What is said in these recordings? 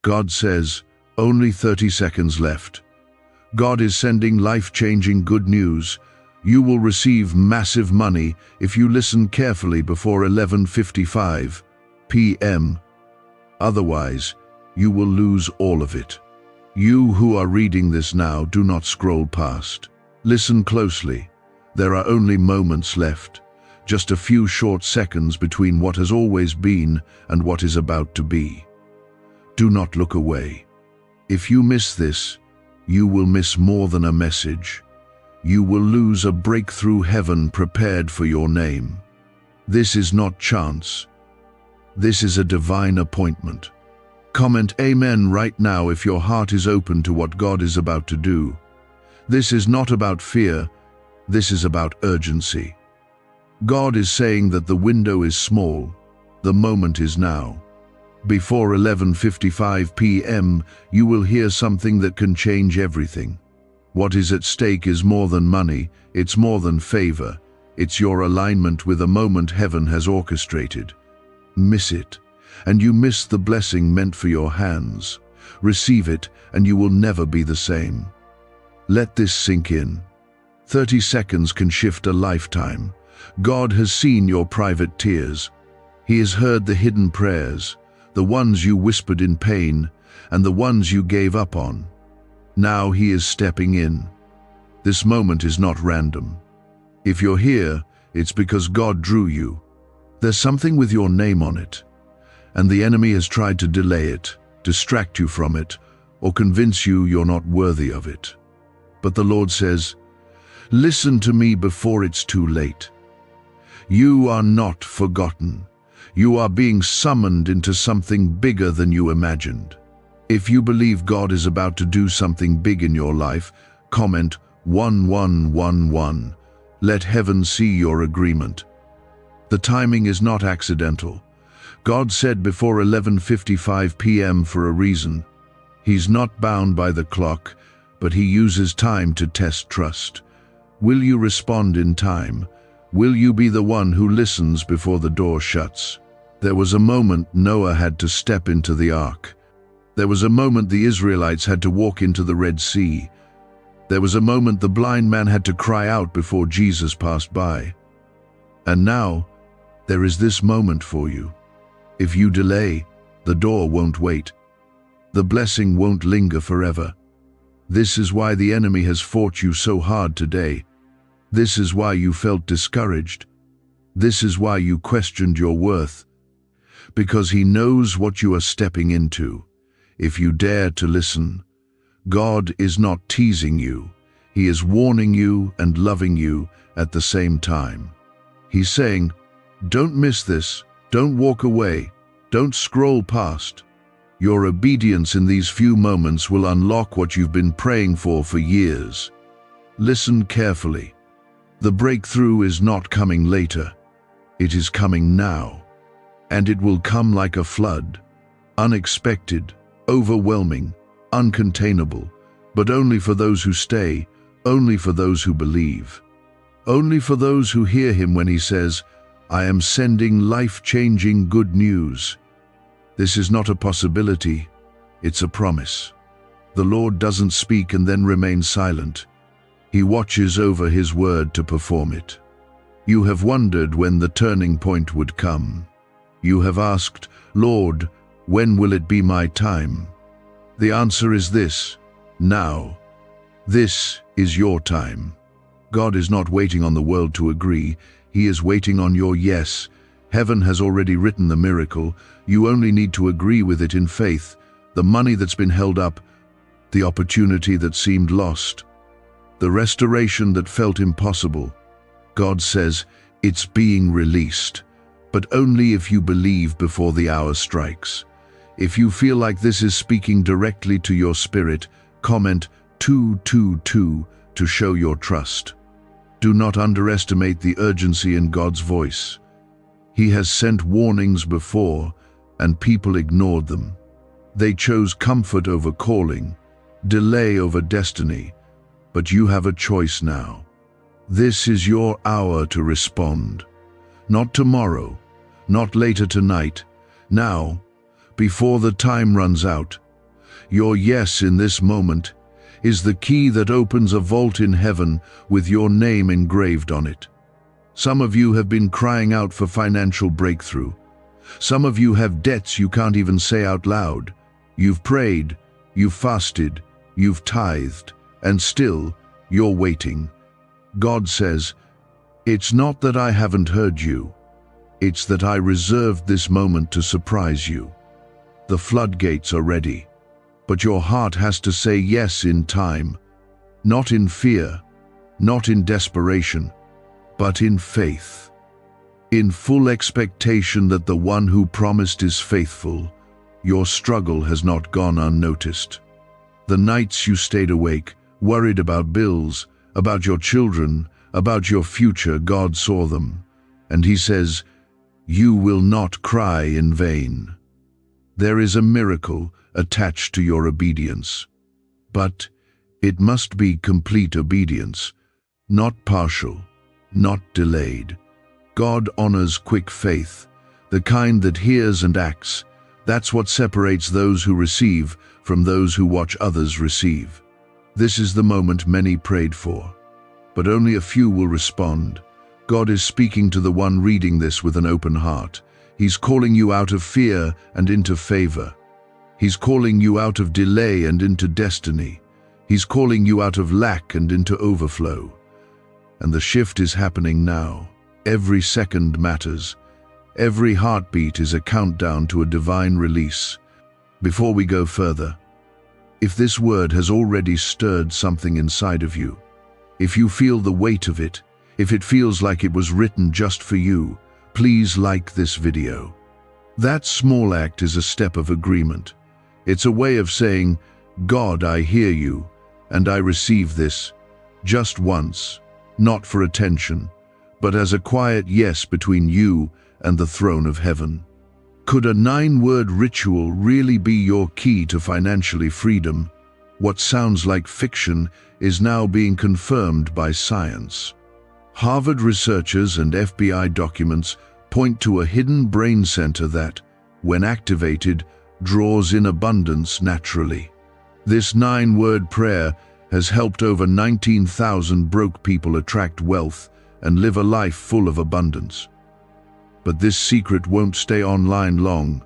God says, only 30 seconds left. God is sending life-changing good news. You will receive massive money if you listen carefully before 11:55 p.m. Otherwise, you will lose all of it. You who are reading this now, do not scroll past. Listen closely. There are only moments left, just a few short seconds between what has always been and what is about to be. Do not look away. If you miss this, you will miss more than a message. You will lose a breakthrough heaven prepared for your name. This is not chance. This is a divine appointment. Comment Amen right now if your heart is open to what God is about to do. This is not about fear. This is about urgency. God is saying that the window is small. The moment is now. Before 11:55 p.m., you will hear something that can change everything. What is at stake is more than money, it's more than favor. It's your alignment with a moment heaven has orchestrated. Miss it, and you miss the blessing meant for your hands. Receive it, and you will never be the same. Let this sink in. 30 seconds can shift a lifetime. God has seen your private tears. He has heard the hidden prayers, the ones you whispered in pain, and the ones you gave up on. Now He is stepping in. This moment is not random. If you're here, it's because God drew you. There's something with your name on it, and the enemy has tried to delay it, distract you from it, or convince you you're not worthy of it. But the Lord says, listen to me before it's too late. You are not forgotten. You are being summoned into something bigger than you imagined. If you believe God is about to do something big in your life, comment 1111. Let heaven see your agreement. The timing is not accidental. God said before 11:55 p.m. for a reason. He's not bound by the clock, but He uses time to test trust. Will you respond in time? Will you be the one who listens before the door shuts? There was a moment Noah had to step into the ark. There was a moment the Israelites had to walk into the Red Sea. There was a moment the blind man had to cry out before Jesus passed by. And now, there is this moment for you. If you delay, the door won't wait. The blessing won't linger forever. This is why the enemy has fought you so hard today. This is why you felt discouraged. This is why you questioned your worth. Because he knows what you are stepping into. If you dare to listen, God is not teasing you. He is warning you and loving you at the same time. He's saying, don't miss this. Don't walk away. Don't scroll past. Your obedience in these few moments will unlock what you've been praying for years. Listen carefully. The breakthrough is not coming later. It is coming now. And it will come like a flood. Unexpected, overwhelming, uncontainable, but only for those who stay, only for those who believe. Only for those who hear Him when He says, I am sending life-changing good news. This is not a possibility, it's a promise. The Lord doesn't speak and then remain silent. He watches over His word to perform it. You have wondered when the turning point would come. You have asked, Lord, when will it be my time? The answer is this, now. This is your time. God is not waiting on the world to agree. He is waiting on your yes. Heaven has already written the miracle. You only need to agree with it in faith. The money that's been held up, the opportunity that seemed lost, the restoration that felt impossible. God says, it's being released, but only if you believe before the hour strikes. If you feel like this is speaking directly to your spirit, comment 222 to show your trust. Do not underestimate the urgency in God's voice. He has sent warnings before, and people ignored them. They chose comfort over calling, delay over destiny, but you have a choice now. This is your hour to respond. Not tomorrow, not later tonight. Now, before the time runs out, Your yes in this moment is the key that opens a vault in heaven with your name engraved on it. Some of you have been crying out for financial breakthrough. Some of you have debts you can't even say out loud. You've prayed, you've fasted, you've tithed, and still you're waiting. God says, "It's not that I haven't heard you. It's that I reserved this moment to surprise you." The floodgates are ready, but your heart has to say yes in time, not in fear, not in desperation, but in faith, in full expectation that the one who promised is faithful. Your struggle has not gone unnoticed. The nights you stayed awake, worried about bills, about your children, about your future, God saw them, and He says, "You will not cry in vain." There is a miracle attached to your obedience, but it must be complete obedience, not partial, not delayed. God honors quick faith, the kind that hears and acts. That's what separates those who receive from those who watch others receive. This is the moment many prayed for, but only a few will respond. God is speaking to the one reading this with an open heart. He's calling you out of fear and into favor. He's calling you out of delay and into destiny. He's calling you out of lack and into overflow. And the shift is happening now. Every second matters. Every heartbeat is a countdown to a divine release. Before we go further, if this word has already stirred something inside of you, if you feel the weight of it, if it feels like it was written just for you, please like this video. That small act is a step of agreement. It's a way of saying, "God, I hear you, and I receive this," just once, not for attention, but as a quiet yes between you and the throne of heaven. Could a 9-word ritual really be your key to financially freedom? What sounds like fiction is now being confirmed by science. Harvard researchers and FBI documents point to a hidden brain center that, when activated, draws in abundance naturally. This 9-word prayer has helped over 19,000 broke people attract wealth and live a life full of abundance. But this secret won't stay online long.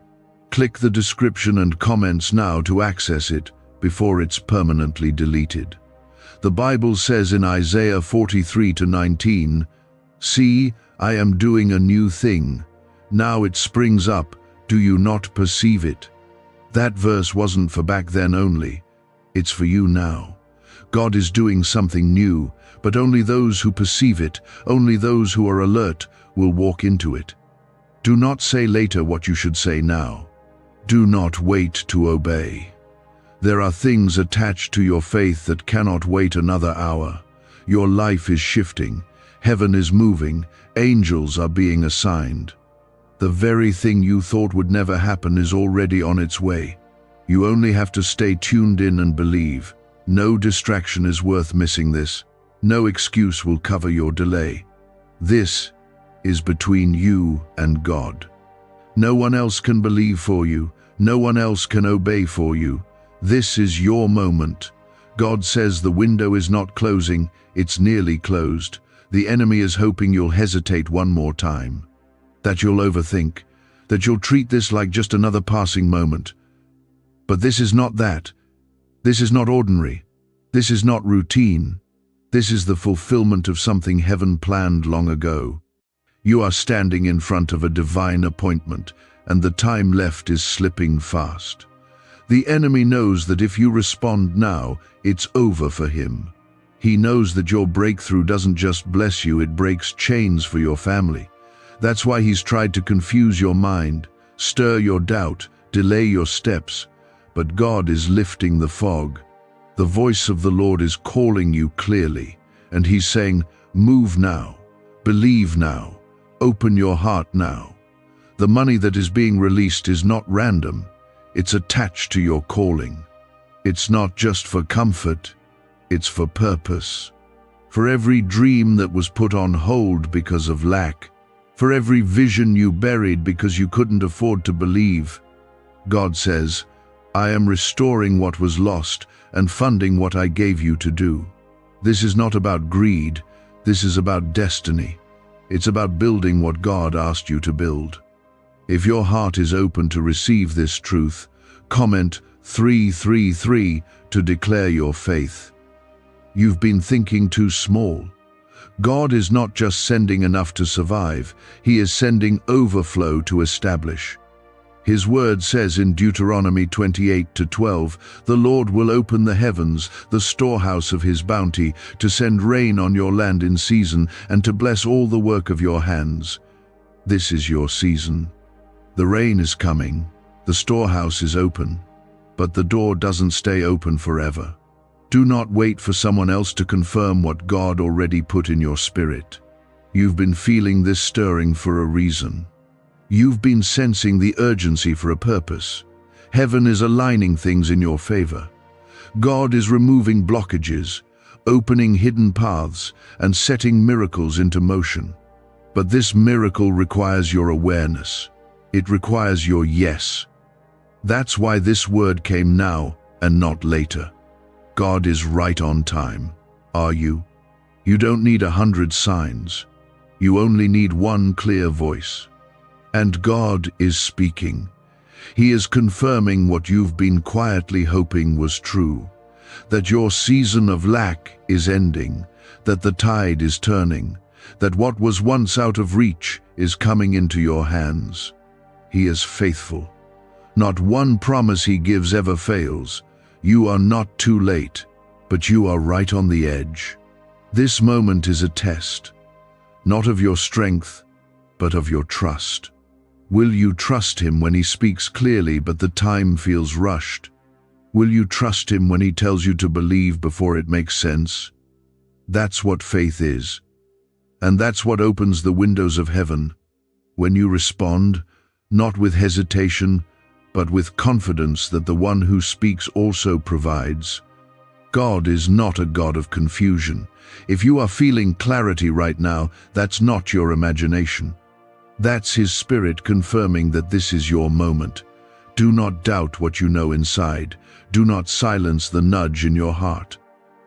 Click the description and comments now to access it before it's permanently deleted. The Bible says in Isaiah 43:19, "See, I am doing a new thing. Now it springs up. Do you not perceive it?" That verse wasn't for back then only. It's for you now. God is doing something new, but only those who perceive it, only those who are alert, will walk into it. Do not say later what you should say now. Do not wait to obey. There are things attached to your faith that cannot wait another hour. Your life is shifting. Heaven is moving. Angels are being assigned. The very thing you thought would never happen is already on its way. You only have to stay tuned in and believe. No distraction is worth missing this. No excuse will cover your delay. This is between you and God. No one else can believe for you. No one else can obey for you. This is your moment. God says the window is not closing, it's nearly closed. The enemy is hoping you'll hesitate one more time, that you'll overthink, that you'll treat this like just another passing moment. But this is not that. This is not ordinary. This is not routine. This is the fulfillment of something heaven planned long ago. You are standing in front of a divine appointment, and the time left is slipping fast. The enemy knows that if you respond now, it's over for him. He knows that your breakthrough doesn't just bless you, it breaks chains for your family. That's why he's tried to confuse your mind, stir your doubt, delay your steps. But God is lifting the fog. The voice of the Lord is calling you clearly, and He's saying, "Move now, believe now, open your heart now." The money that is being released is not random. It's attached to your calling. It's not just for comfort, it's for purpose. For every dream that was put on hold because of lack, for every vision you buried because you couldn't afford to believe, God says, I am restoring what was lost and funding what I gave you to do. This is not about greed, this is about destiny. It's about building what God asked you to build. If your heart is open to receive this truth, comment 333 to declare your faith. You've been thinking too small. God is not just sending enough to survive, He is sending overflow to establish. His word says in Deuteronomy 28:12, "The Lord will open the heavens, the storehouse of His bounty, to send rain on your land in season and to bless all the work of your hands." This is your season. The rain is coming, the storehouse is open, but the door doesn't stay open forever. Do not wait for someone else to confirm what God already put in your spirit. You've been feeling this stirring for a reason. You've been sensing the urgency for a purpose. Heaven is aligning things in your favor. God is removing blockages, opening hidden paths, and setting miracles into motion. But this miracle requires your awareness. It requires your yes. That's why this word came now and not later. God is right on time. Are you? You don't need 100 signs. You only need one clear voice. And God is speaking. He is confirming what you've been quietly hoping was true, that your season of lack is ending, that the tide is turning, that what was once out of reach is coming into your hands. He is faithful. Not one promise He gives ever fails. You are not too late, but you are right on the edge. This moment is a test, not of your strength, but of your trust. Will you trust Him when He speaks clearly but the time feels rushed? Will you trust Him when He tells you to believe before it makes sense? That's what faith is. And that's what opens the windows of heaven. When you respond, not with hesitation, but with confidence that the one who speaks also provides. God is not a God of confusion. If you are feeling clarity right now, that's not your imagination. That's His Spirit confirming that this is your moment. Do not doubt what you know inside. Do not silence the nudge in your heart.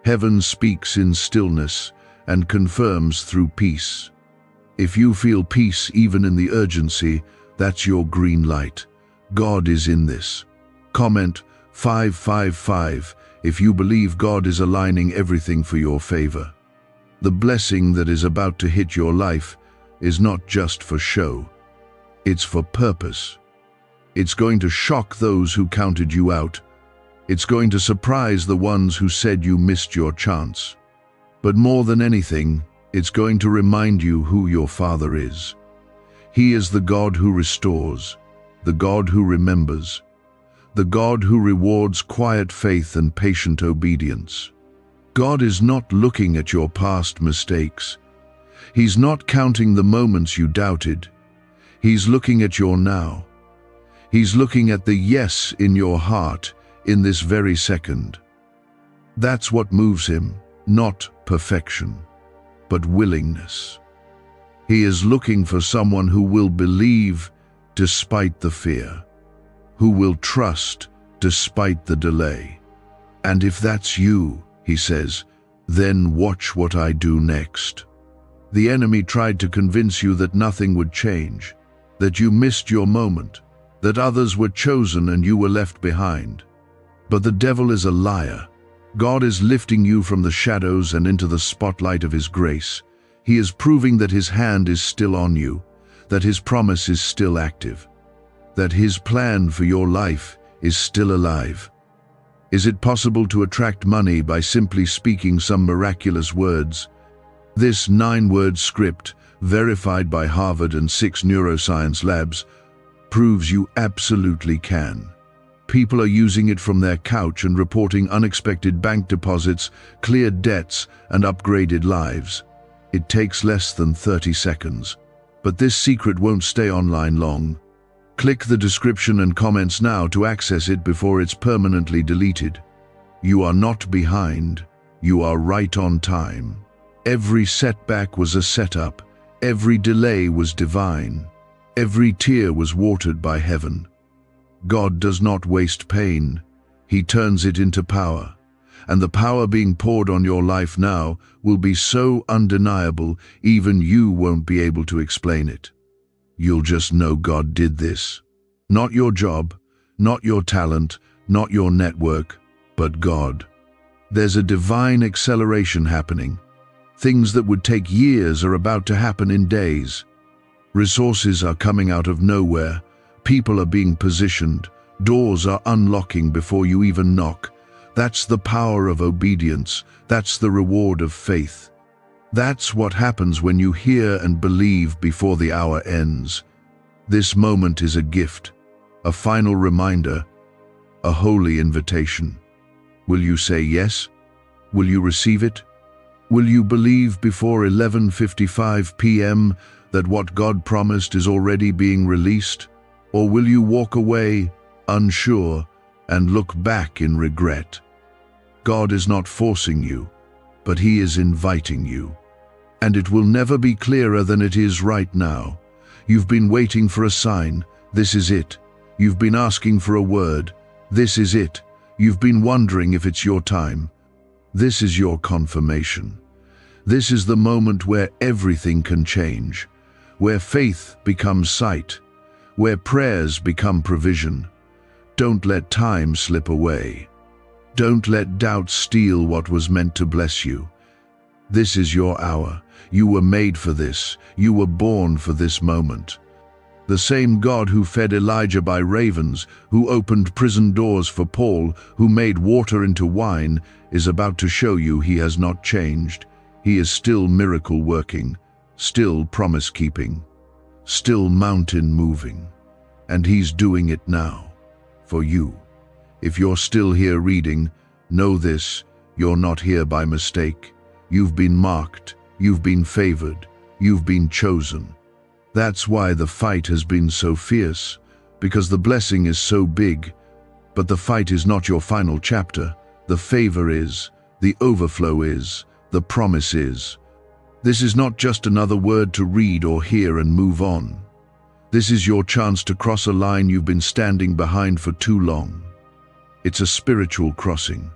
Heaven speaks in stillness and confirms through peace. If you feel peace even in the urgency, that's your green light. God is in this. Comment 555 if you believe God is aligning everything for your favor. The blessing that is about to hit your life is not just for show. It's for purpose. It's going to shock those who counted you out. It's going to surprise the ones who said you missed your chance. But more than anything, it's going to remind you who your Father is. He is the God who restores, the God who remembers, the God who rewards quiet faith and patient obedience. God is not looking at your past mistakes. He's not counting the moments you doubted. He's looking at your now. He's looking at the yes in your heart in this very second. That's what moves Him, not perfection, but willingness. He is looking for someone who will believe despite the fear, who will trust despite the delay. And if that's you, He says, then watch what I do next. The enemy tried to convince you that nothing would change, that you missed your moment, that others were chosen and you were left behind. But the devil is a liar. God is lifting you from the shadows and into the spotlight of His grace. He is proving that His hand is still on you, that His promise is still active, that His plan for your life is still alive. Is it possible to attract money by simply speaking some miraculous words? This 9-word script, verified by Harvard and 6 neuroscience labs, proves you absolutely can. People are using it from their couch and reporting unexpected bank deposits, cleared debts, and upgraded lives. It takes less than 30 seconds. But this secret won't stay online long. Click the description and comments now to access it before it's permanently deleted. You are not behind. You are right on time. Every setback was a setup. Every delay was divine. Every tear was watered by heaven. God does not waste pain. He turns it into power. And the power being poured on your life now will be so undeniable, even you won't be able to explain it. You'll just know God did this. Not your job, not your talent, not your network, but God. There's a divine acceleration happening. Things that would take years are about to happen in days. Resources are coming out of nowhere. People are being positioned. Doors are unlocking before you even knock. That's the power of obedience. That's the reward of faith. That's what happens when you hear and believe before the hour ends. This moment is a gift, a final reminder, a holy invitation. Will you say yes? Will you receive it? Will you believe before 11:55 p.m. that what God promised is already being released? Or will you walk away, unsure, and look back in regret? God is not forcing you, but He is inviting you. And it will never be clearer than it is right now. You've been waiting for a sign. This is it. You've been asking for a word. This is it. You've been wondering if it's your time. This is your confirmation. This is the moment where everything can change, where faith becomes sight, where prayers become provision. Don't let time slip away. Don't let doubt steal what was meant to bless you. This is your hour. You were made for this. You were born for this moment. The same God who fed Elijah by ravens, who opened prison doors for Paul, who made water into wine, is about to show you He has not changed. He is still miracle working, still promise keeping, still mountain moving. And He's doing it now, for you. If you're still here reading, know this: you're not here by mistake. You've been marked, you've been favored, you've been chosen. That's why the fight has been so fierce, because the blessing is so big. But the fight is not your final chapter. The favor is, the overflow is, the promise is. This is not just another word to read or hear and move on. This is your chance to cross a line you've been standing behind for too long. It's a spiritual crossing,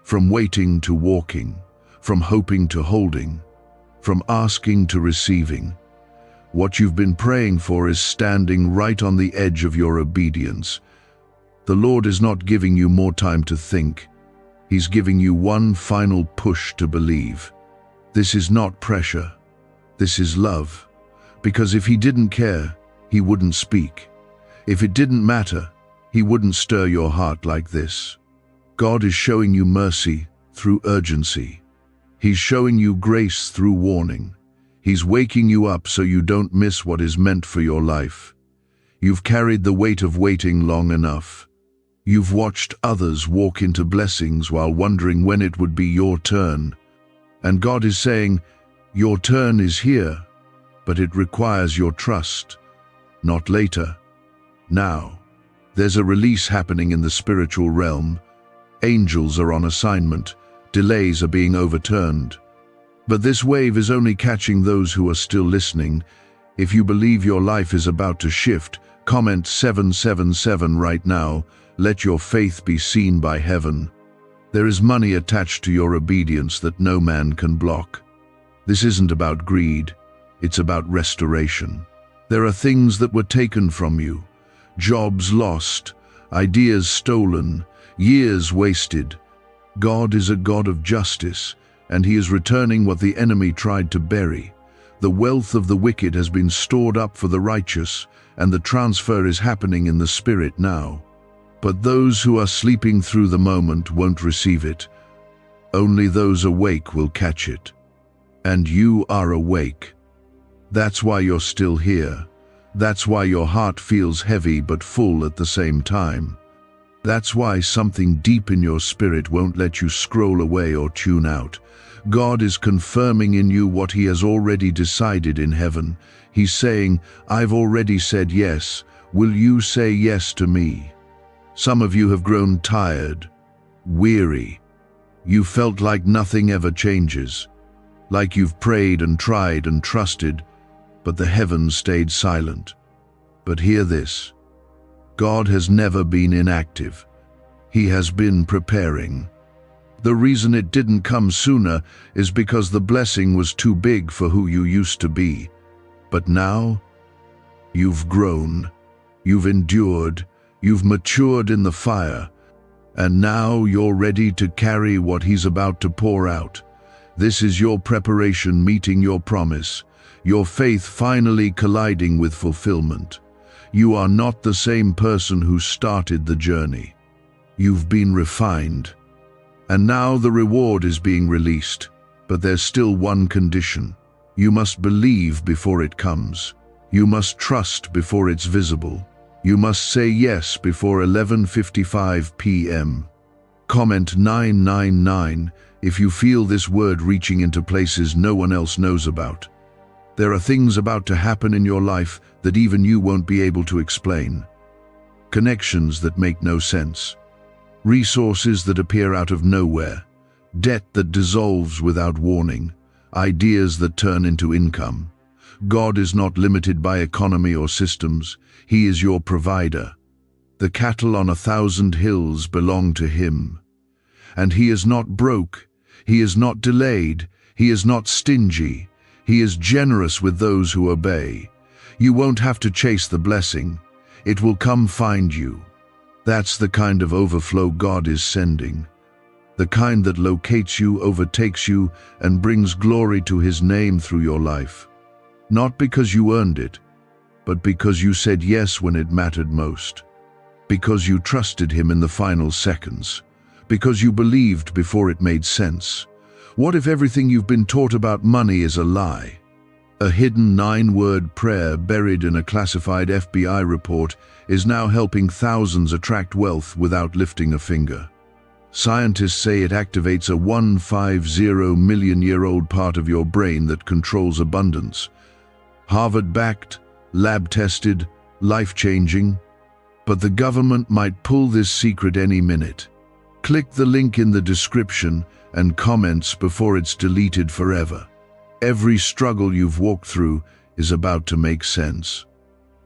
from waiting to walking, from hoping to holding, from asking to receiving. What you've been praying for is standing right on the edge of your obedience. The Lord is not giving you more time to think. He's giving you one final push to believe. This is not pressure. This is love. Because if He didn't care, He wouldn't speak. If it didn't matter, He wouldn't stir your heart like this. God is showing you mercy through urgency. He's showing you grace through warning. He's waking you up so you don't miss what is meant for your life. You've carried the weight of waiting long enough. You've watched others walk into blessings while wondering when it would be your turn. And God is saying, your turn is here, but it requires your trust. Not later, now. There's a release happening in the spiritual realm. Angels are on assignment. Delays are being overturned. But this wave is only catching those who are still listening. If you believe your life is about to shift, comment 777 right now. Let your faith be seen by heaven. There is money attached to your obedience that no man can block. This isn't about greed. It's about restoration. There are things that were taken from you. Jobs lost, ideas stolen, years wasted. God is a God of justice, and He is returning what the enemy tried to bury. The wealth of the wicked has been stored up for the righteous, and the transfer is happening in the Spirit now. But those who are sleeping through the moment won't receive it. Only those awake will catch it. And you are awake. That's why you're still here. That's why your heart feels heavy but full at the same time. That's why something deep in your spirit won't let you scroll away or tune out. God is confirming in you what He has already decided in heaven. He's saying, I've already said yes. Will you say yes to me? Some of you have grown tired, weary. You felt like nothing ever changes, like you've prayed and tried and trusted, but the heavens stayed silent. But hear this. God has never been inactive. He has been preparing. The reason it didn't come sooner is because the blessing was too big for who you used to be. But now, you've grown, you've endured, you've matured in the fire, and now you're ready to carry what He's about to pour out. This is your preparation meeting your promise, your faith finally colliding with fulfillment. You are not the same person who started the journey. You've been refined, and now the reward is being released. But there's still one condition. You must believe before it comes. You must trust before it's visible. You must say yes before 11:55 p.m. Comment 999 if you feel this word reaching into places no one else knows about. There are things about to happen in your life that even you won't be able to explain. Connections that make no sense. Resources that appear out of nowhere. Debt that dissolves without warning. Ideas that turn into income. God is not limited by economy or systems. He is your provider. The cattle on 1,000 hills belong to Him. And He is not broke. He is not delayed. He is not stingy. He is generous with those who obey. You won't have to chase the blessing. It will come find you. That's the kind of overflow God is sending. The kind that locates you, overtakes you, and brings glory to His name through your life. Not because you earned it, but because you said yes when it mattered most. Because you trusted Him in the final seconds. Because you believed before it made sense. What if everything you've been taught about money is a lie? A hidden 9-word prayer buried in a classified FBI report is now helping thousands attract wealth without lifting a finger. Scientists say it activates a 150-million-year-old part of your brain that controls abundance. Harvard-backed, lab-tested, life-changing. But the government might pull this secret any minute. Click the link in the description and comments before it's deleted forever. Every struggle you've walked through is about to make sense.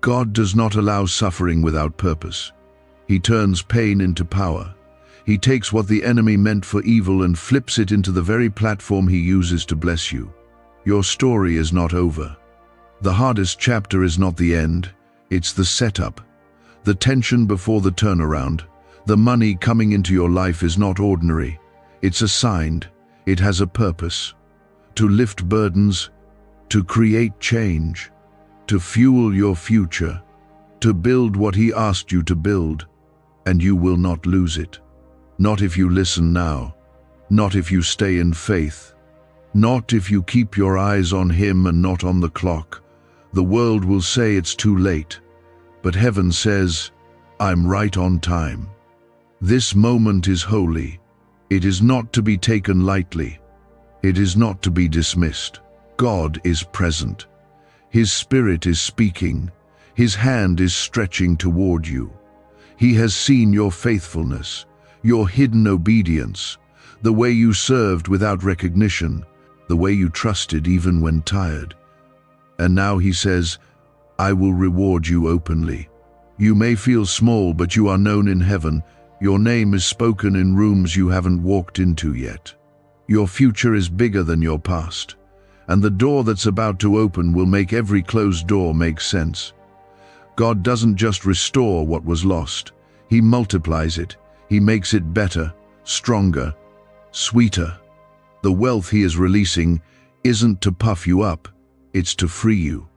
God does not allow suffering without purpose. He turns pain into power. He takes what the enemy meant for evil and flips it into the very platform He uses to bless you. Your story is not over. The hardest chapter is not the end, it's the setup. The tension before the turnaround. The money coming into your life is not ordinary. It's assigned. It has a purpose. To lift burdens, to create change, to fuel your future, to build what He asked you to build, and you will not lose it. Not if you listen now, not if you stay in faith, not if you keep your eyes on Him and not on the clock. The world will say it's too late, but heaven says, I'm right on time. This moment is holy. It is not to be taken lightly. It is not to be dismissed. God is present. His Spirit is speaking. His hand is stretching toward you. He has seen your faithfulness, your hidden obedience, the way you served without recognition, the way you trusted even when tired. And now He says, I will reward you openly. You may feel small, but you are known in heaven. Your name is spoken in rooms you haven't walked into yet. Your future is bigger than your past, and the door that's about to open will make every closed door make sense. God doesn't just restore what was lost. He multiplies it. He makes it better, stronger, sweeter. The wealth He is releasing isn't to puff you up, it's to free you,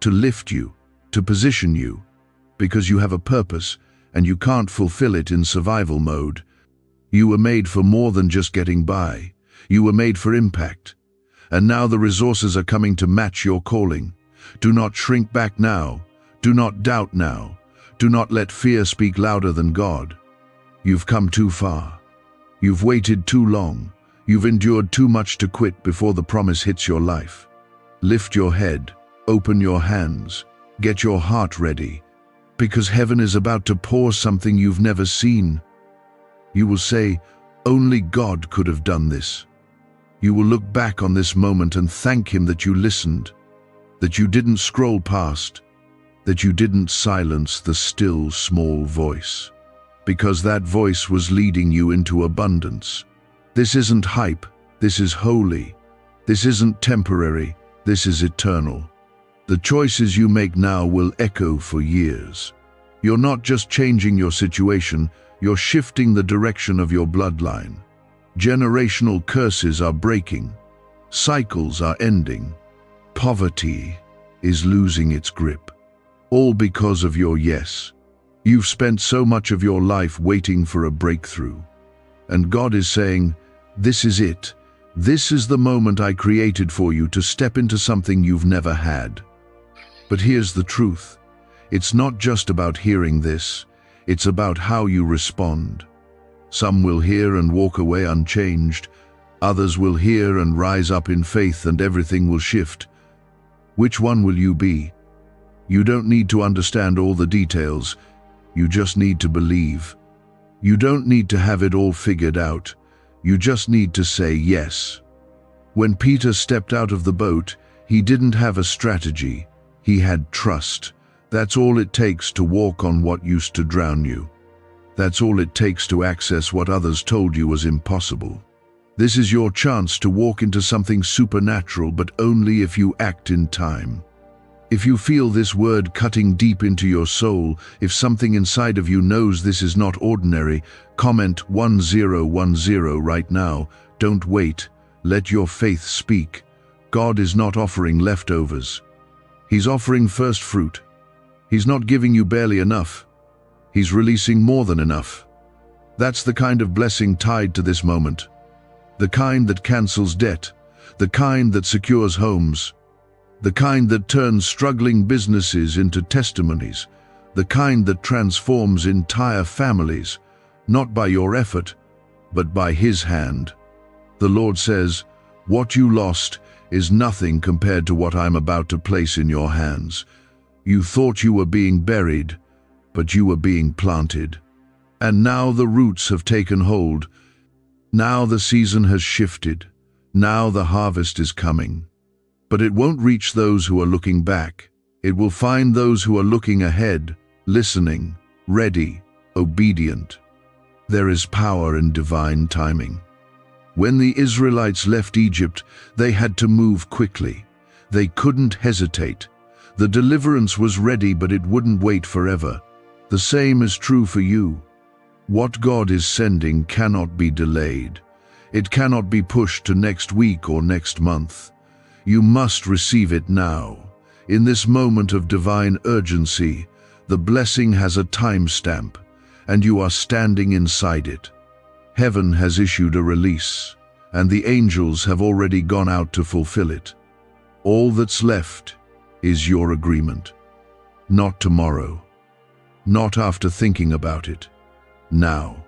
to lift you, to position you, because you have a purpose, and you can't fulfill it in survival mode. You were made for more than just getting by. You were made for impact. And now the resources are coming to match your calling. Do not shrink back now. Do not doubt now. Do not let fear speak louder than God. You've come too far. You've waited too long. You've endured too much to quit before the promise hits your life. Lift your head. Open your hands. Get your heart ready. Because heaven is about to pour something you've never seen. You will say, only God could have done this. You will look back on this moment and thank Him that you listened, that you didn't scroll past, that you didn't silence the still small voice, because that voice was leading you into abundance. This isn't hype, this is holy. This isn't temporary, this is eternal. The choices you make now will echo for years. You're not just changing your situation, you're shifting the direction of your bloodline. Generational curses are breaking. Cycles are ending. Poverty is losing its grip. All because of your yes. You've spent so much of your life waiting for a breakthrough. And God is saying, this is it. This is the moment I created for you to step into something you've never had. But here's the truth. It's not just about hearing this. It's about how you respond. Some will hear and walk away unchanged. Others will hear and rise up in faith, and everything will shift. Which one will you be? You don't need to understand all the details. You just need to believe. You don't need to have it all figured out. You just need to say yes. When Peter stepped out of the boat, he didn't have a strategy. He had trust. That's all it takes to walk on what used to drown you. That's all it takes to access what others told you was impossible. This is your chance to walk into something supernatural, but only if you act in time. If you feel this word cutting deep into your soul, if something inside of you knows this is not ordinary, comment 1010 right now. Don't wait. Let your faith speak. God is not offering leftovers. He's offering first fruit. He's not giving you barely enough. He's releasing more than enough. That's the kind of blessing tied to this moment. The kind that cancels debt. The kind that secures homes. The kind that turns struggling businesses into testimonies. The kind that transforms entire families, not by your effort, but by His hand. The Lord says, what you lost is nothing compared to what I'm about to place in your hands. You thought you were being buried, but you were being planted. And now the roots have taken hold. Now the season has shifted. Now the harvest is coming. But it won't reach those who are looking back. It will find those who are looking ahead, listening, ready, obedient. There is power in divine timing. When the Israelites left Egypt, they had to move quickly. They couldn't hesitate. The deliverance was ready, but it wouldn't wait forever. The same is true for you. What God is sending cannot be delayed. It cannot be pushed to next week or next month. You must receive it now. In this moment of divine urgency, the blessing has a timestamp, and you are standing inside it. Heaven has issued a release, and the angels have already gone out to fulfill it. All that's left is your agreement. Not tomorrow. Not after thinking about it. Now.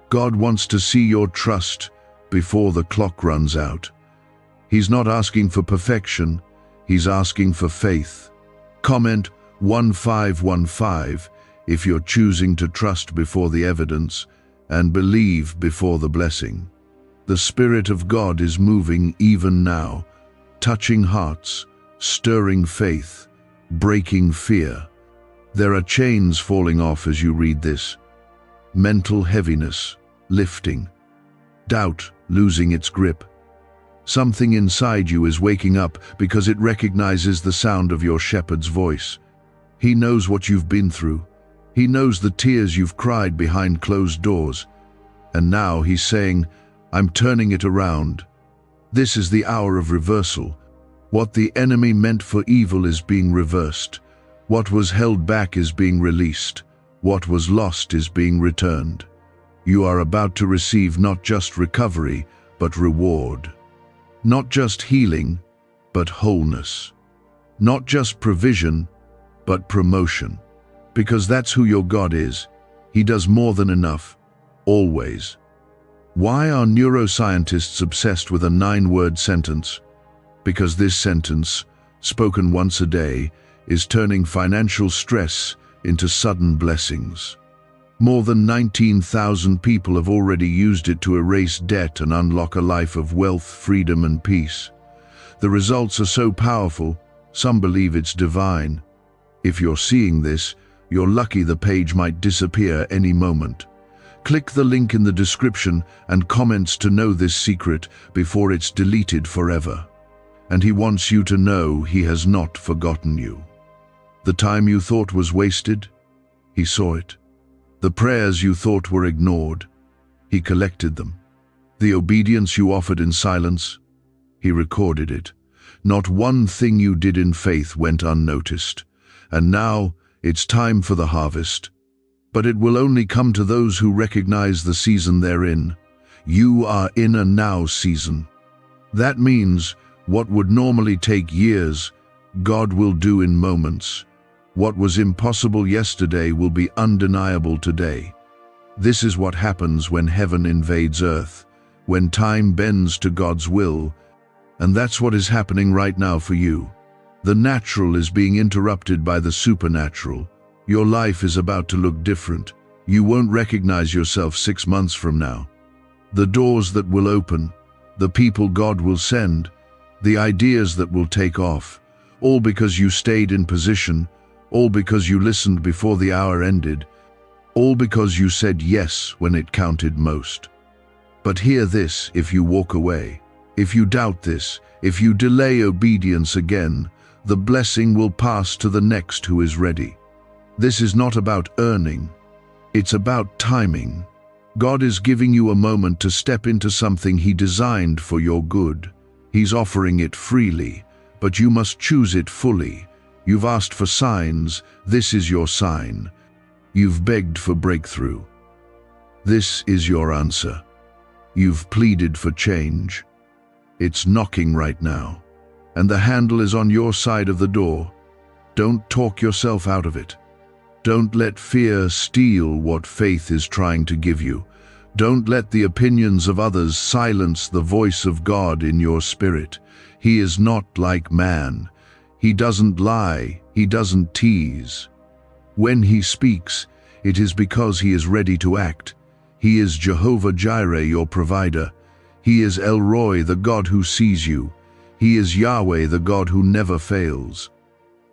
God wants to see your trust before the clock runs out. He's not asking for perfection, He's asking for faith. Comment 1515 if you're choosing to trust before the evidence and believe before the blessing. The Spirit of God is moving even now, touching hearts, stirring faith, breaking fear. There are chains falling off as you read this. Mental heaviness lifting. Doubt losing its grip. Something inside you is waking up because it recognizes the sound of your shepherd's voice. He knows what you've been through. He knows the tears you've cried behind closed doors. And now He's saying, I'm turning it around. This is the hour of reversal. What the enemy meant for evil is being reversed. What was held back is being released. What was lost is being returned. You are about to receive not just recovery, but reward. Not just healing, but wholeness. Not just provision, but promotion. Because that's who your God is. He does more than enough, always. Why are neuroscientists obsessed with a 9-word sentence? Because this sentence, spoken once a day, is turning financial stress into sudden blessings. More than 19,000 people have already used it to erase debt and unlock a life of wealth, freedom, and peace. The results are so powerful, some believe it's divine. If you're seeing this, you're lucky. The page might disappear any moment. Click the link in the description and comments to know this secret before it's deleted forever. And he wants you to know he has not forgotten you. The time you thought was wasted, he saw it. The prayers you thought were ignored, he collected them. The obedience you offered in silence, he recorded it. Not one thing you did in faith went unnoticed. And now it's time for the harvest. But it will only come to those who recognize the season they're in. You are in a now season. That means what would normally take years, God will do in moments. What was impossible yesterday will be undeniable today. This is what happens when heaven invades earth, when time bends to God's will. And that's what is happening right now for you. The natural is being interrupted by the supernatural. Your life is about to look different. You won't recognize yourself 6 months from now. The doors that will open, the people God will send, the ideas that will take off, all because you stayed in position, all because you listened before the hour ended, all because you said yes when it counted most. But hear this: if you walk away, if you doubt this, if you delay obedience again, the blessing will pass to the next who is ready. This is not about earning, it's about timing. God is giving you a moment to step into something He designed for your good. He's offering it freely, but you must choose it fully. You've asked for signs, this is your sign. You've begged for breakthrough. This is your answer. You've pleaded for change. It's knocking right now, and the handle is on your side of the door. Don't talk yourself out of it. Don't let fear steal what faith is trying to give you. Don't let the opinions of others silence the voice of God in your spirit. He is not like man. He doesn't lie, He doesn't tease. When He speaks, it is because He is ready to act. He is Jehovah Jireh, your provider. He is El Roi, the God who sees you. He is Yahweh, the God who never fails.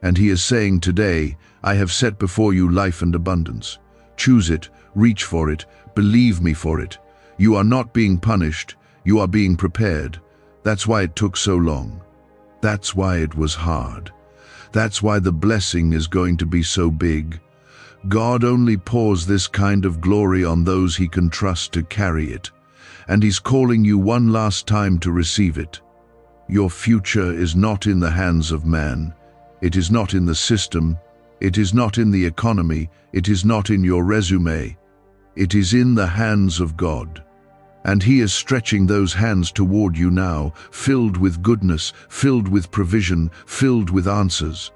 And He is saying today, I have set before you life and abundance. Choose it, reach for it, believe me for it. You are not being punished, you are being prepared. That's why it took so long. That's why it was hard. That's why the blessing is going to be so big. God only pours this kind of glory on those He can trust to carry it. And He's calling you one last time to receive it. Your future is not in the hands of man. It is not in the system. It is not in the economy. It is not in your resume. It is in the hands of God. And He is stretching those hands toward you now, filled with goodness, filled with provision, filled with answers.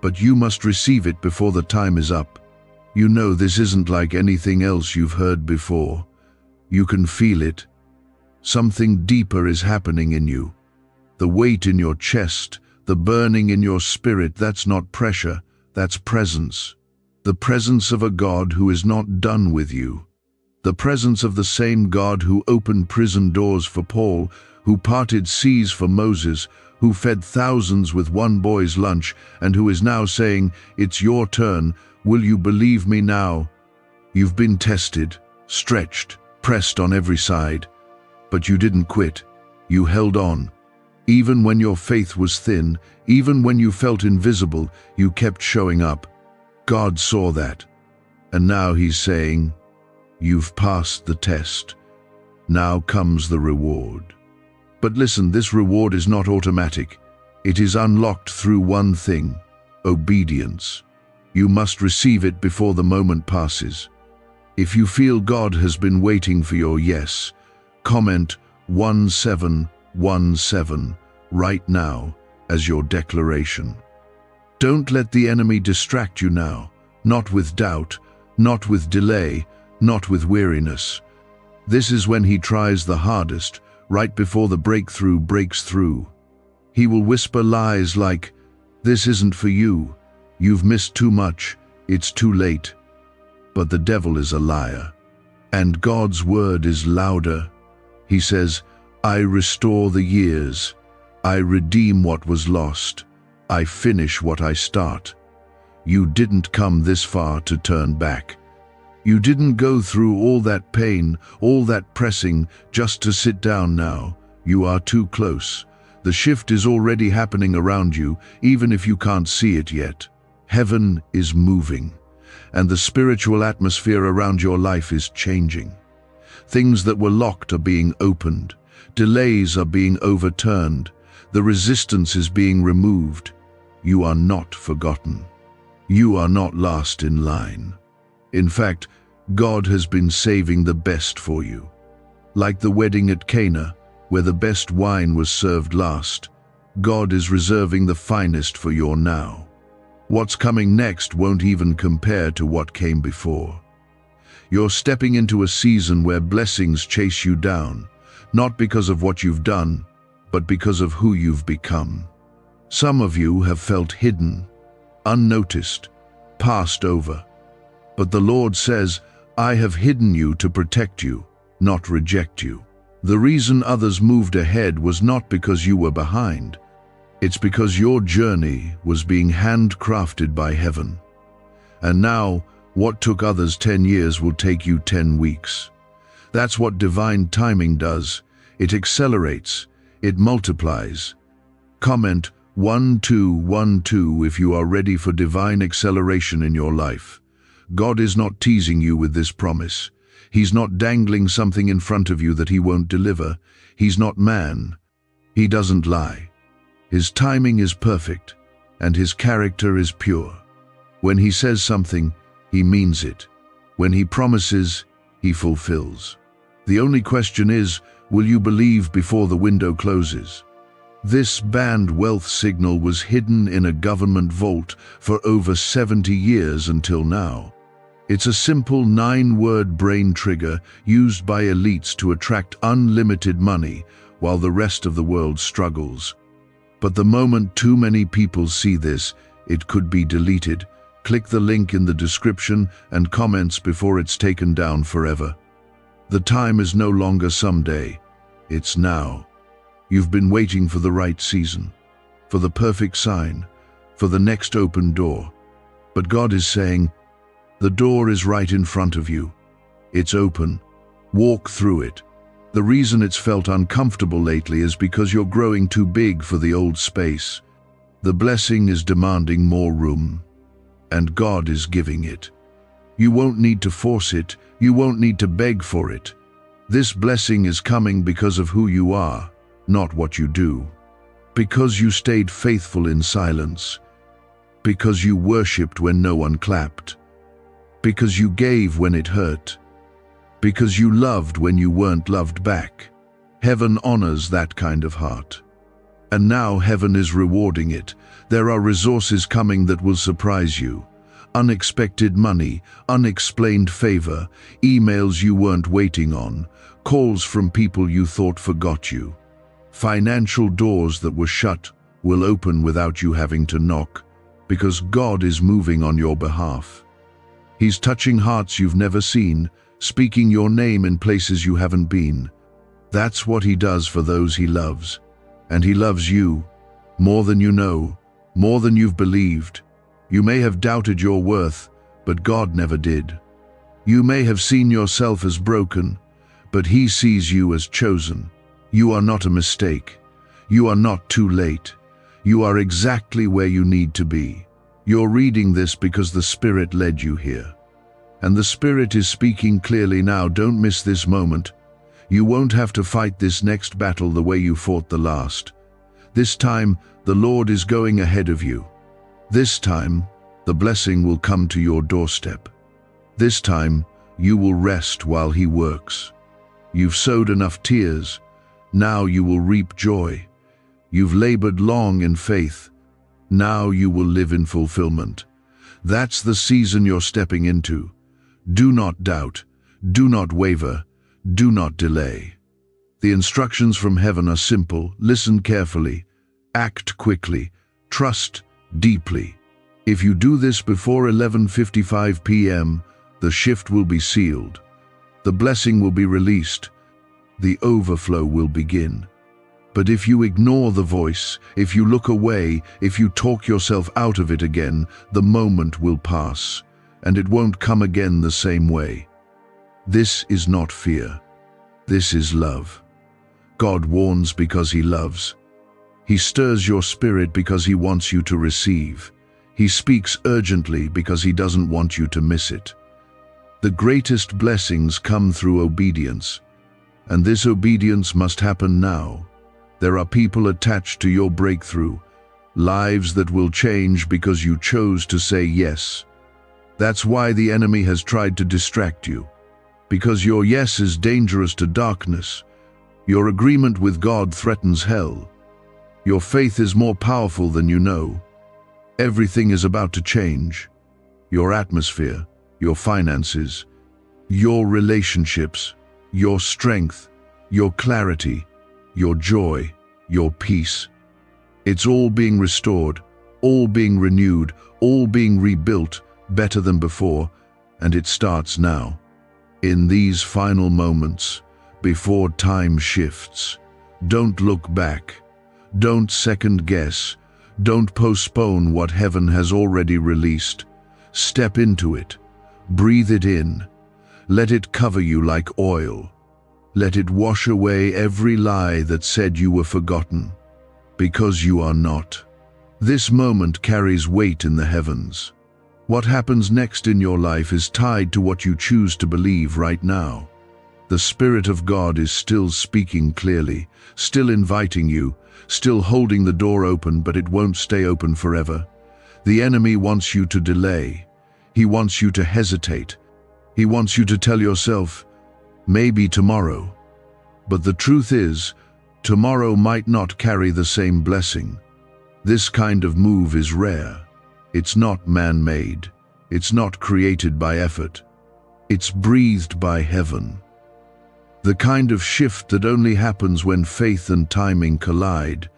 But you must receive it before the time is up. You know this isn't like anything else you've heard before. You can feel it. Something deeper is happening in you. The weight in your chest, the burning in your spirit, that's not pressure, that's presence. The presence of a God who is not done with you. The presence of the same God who opened prison doors for Paul, who parted seas for Moses, who fed thousands with one boy's lunch, and who is now saying, it's your turn, will you believe me now? You've been tested, stretched, pressed on every side, but you didn't quit. You held on. Even when your faith was thin, even when you felt invisible, you kept showing up. God saw that. And now He's saying, you've passed the test. Now comes the reward. But listen, this reward is not automatic. It is unlocked through one thing: obedience. You must receive it before the moment passes. If you feel God has been waiting for your yes, comment 1717 right now as your declaration. Don't let the enemy distract you now, not with doubt, not with delay, not with weariness. This is when he tries the hardest, right before the breakthrough breaks through. He will whisper lies like, "This isn't for you. You've missed too much. It's too late." But the devil is a liar. And God's word is louder. He says, "I restore the years. I redeem what was lost. I finish what I start." You didn't come this far to turn back. You didn't go through all that pain, all that pressing, just to sit down now. You are too close. The shift is already happening around you, even if you can't see it yet. Heaven is moving, and the spiritual atmosphere around your life is changing. Things that were locked are being opened. Delays are being overturned. The resistance is being removed. You are not forgotten. You are not last in line. In fact, God has been saving the best for you. Like the wedding at Cana, where the best wine was served last, God is reserving the finest for your now. What's coming next won't even compare to what came before. You're stepping into a season where blessings chase you down, not because of what you've done, but because of who you've become. Some of you have felt hidden, unnoticed, passed over. But the Lord says, I have hidden you to protect you, not reject you. The reason others moved ahead was not because you were behind. It's because your journey was being handcrafted by heaven. And now, what took others 10 years will take you 10 weeks. That's what divine timing does. It accelerates. It multiplies. Comment 1212 if you are ready for divine acceleration in your life. God is not teasing you with this promise. He's not dangling something in front of you that he won't deliver. He's not man. He doesn't lie. His timing is perfect, and his character is pure. When he says something, he means it. When he promises, he fulfills. The only question is, will you believe before the window closes? This banned wealth signal was hidden in a government vault for over 70 years until now. It's a simple 9-word brain trigger used by elites to attract unlimited money while the rest of the world struggles. But the moment too many people see this, it could be deleted. Click the link in the description and comments before it's taken down forever. The time is no longer someday, it's now. You've been waiting for the right season, for the perfect sign, for the next open door. But God is saying, the door is right in front of you. It's open. Walk through it. The reason it's felt uncomfortable lately is because you're growing too big for the old space. The blessing is demanding more room, and God is giving it. You won't need to force it. You won't need to beg for it. This blessing is coming because of who you are, not what you do. Because you stayed faithful in silence. Because you worshipped when no one clapped. Because you gave when it hurt. Because you loved when you weren't loved back. Heaven honors that kind of heart. And now heaven is rewarding it. There are resources coming that will surprise you. Unexpected money, unexplained favor, emails you weren't waiting on, calls from people you thought forgot you. Financial doors that were shut will open without you having to knock, because God is moving on your behalf. He's touching hearts you've never seen, speaking your name in places you haven't been. That's what he does for those he loves. And he loves you, more than you know, more than you've believed. You may have doubted your worth, but God never did. You may have seen yourself as broken, but he sees you as chosen. You are not a mistake. You are not too late. You are exactly where you need to be. You're reading this because the Spirit led you here. And the Spirit is speaking clearly now. Don't miss this moment. You won't have to fight this next battle the way you fought the last. This time, the Lord is going ahead of you. This time, the blessing will come to your doorstep. This time, you will rest while he works. You've sowed enough tears. Now you will reap joy. You've labored long in faith. Now you will live in fulfillment. That's the season you're stepping into. Do not doubt. Do not waver. Do not delay. The instructions from heaven are simple. Listen carefully. Act quickly. Trust deeply. If you do this before 11:55 p.m., the shift will be sealed. The blessing will be released. The overflow will begin. But if you ignore the voice, if you look away, if you talk yourself out of it again, the moment will pass, and it won't come again the same way. This is not fear. This is love. God warns because He loves. He stirs your spirit because He wants you to receive. He speaks urgently because He doesn't want you to miss it. The greatest blessings come through obedience, and this obedience must happen now. There are people attached to your breakthrough, lives that will change because you chose to say yes. That's why the enemy has tried to distract you, because your yes is dangerous to darkness. Your agreement with God threatens hell. Your faith is more powerful than you know. Everything is about to change. Your atmosphere, your finances, your relationships, your strength, your clarity, your joy, your peace. It's all being restored, all being renewed, all being rebuilt better than before, and it starts now. In these final moments, before time shifts, don't look back. Don't second guess. Don't postpone what heaven has already released. Step into it. Breathe it in. Let it cover you like oil. Let it wash away every lie that said you were forgotten, because you are not. This moment carries weight in the heavens. What happens next in your life is tied to what you choose to believe right now. The Spirit of God is still speaking clearly, still inviting you, still holding the door open, but it won't stay open forever. The enemy wants you to delay. He wants you to hesitate. He wants you to tell yourself, maybe tomorrow. But the truth is, tomorrow might not carry the same blessing. This kind of move is rare. It's not man-made. It's not created by effort. It's breathed by heaven. The kind of shift that only happens when faith and timing collide.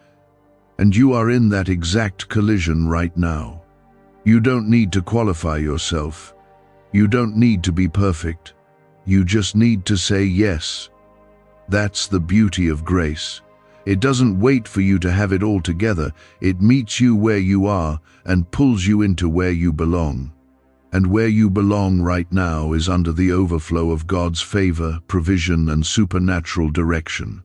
And you are in that exact collision right now. You don't need to qualify yourself. You don't need to be perfect. You just need to say yes. That's the beauty of grace. It doesn't wait for you to have it all together. It meets you where you are and pulls you into where you belong. And where you belong right now is under the overflow of God's favor, provision, and supernatural direction.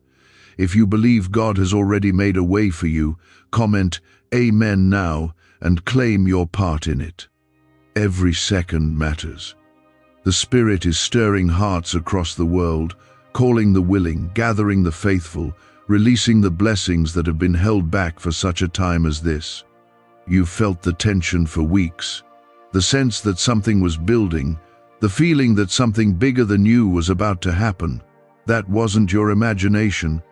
If you believe God has already made a way for you, comment Amen now and claim your part in it. Every second matters. The Spirit is stirring hearts across the world, calling the willing, gathering the faithful, releasing the blessings that have been held back for such a time as this. You've felt the tension for weeks, the sense that something was building, the feeling that something bigger than you was about to happen. That wasn't your imagination.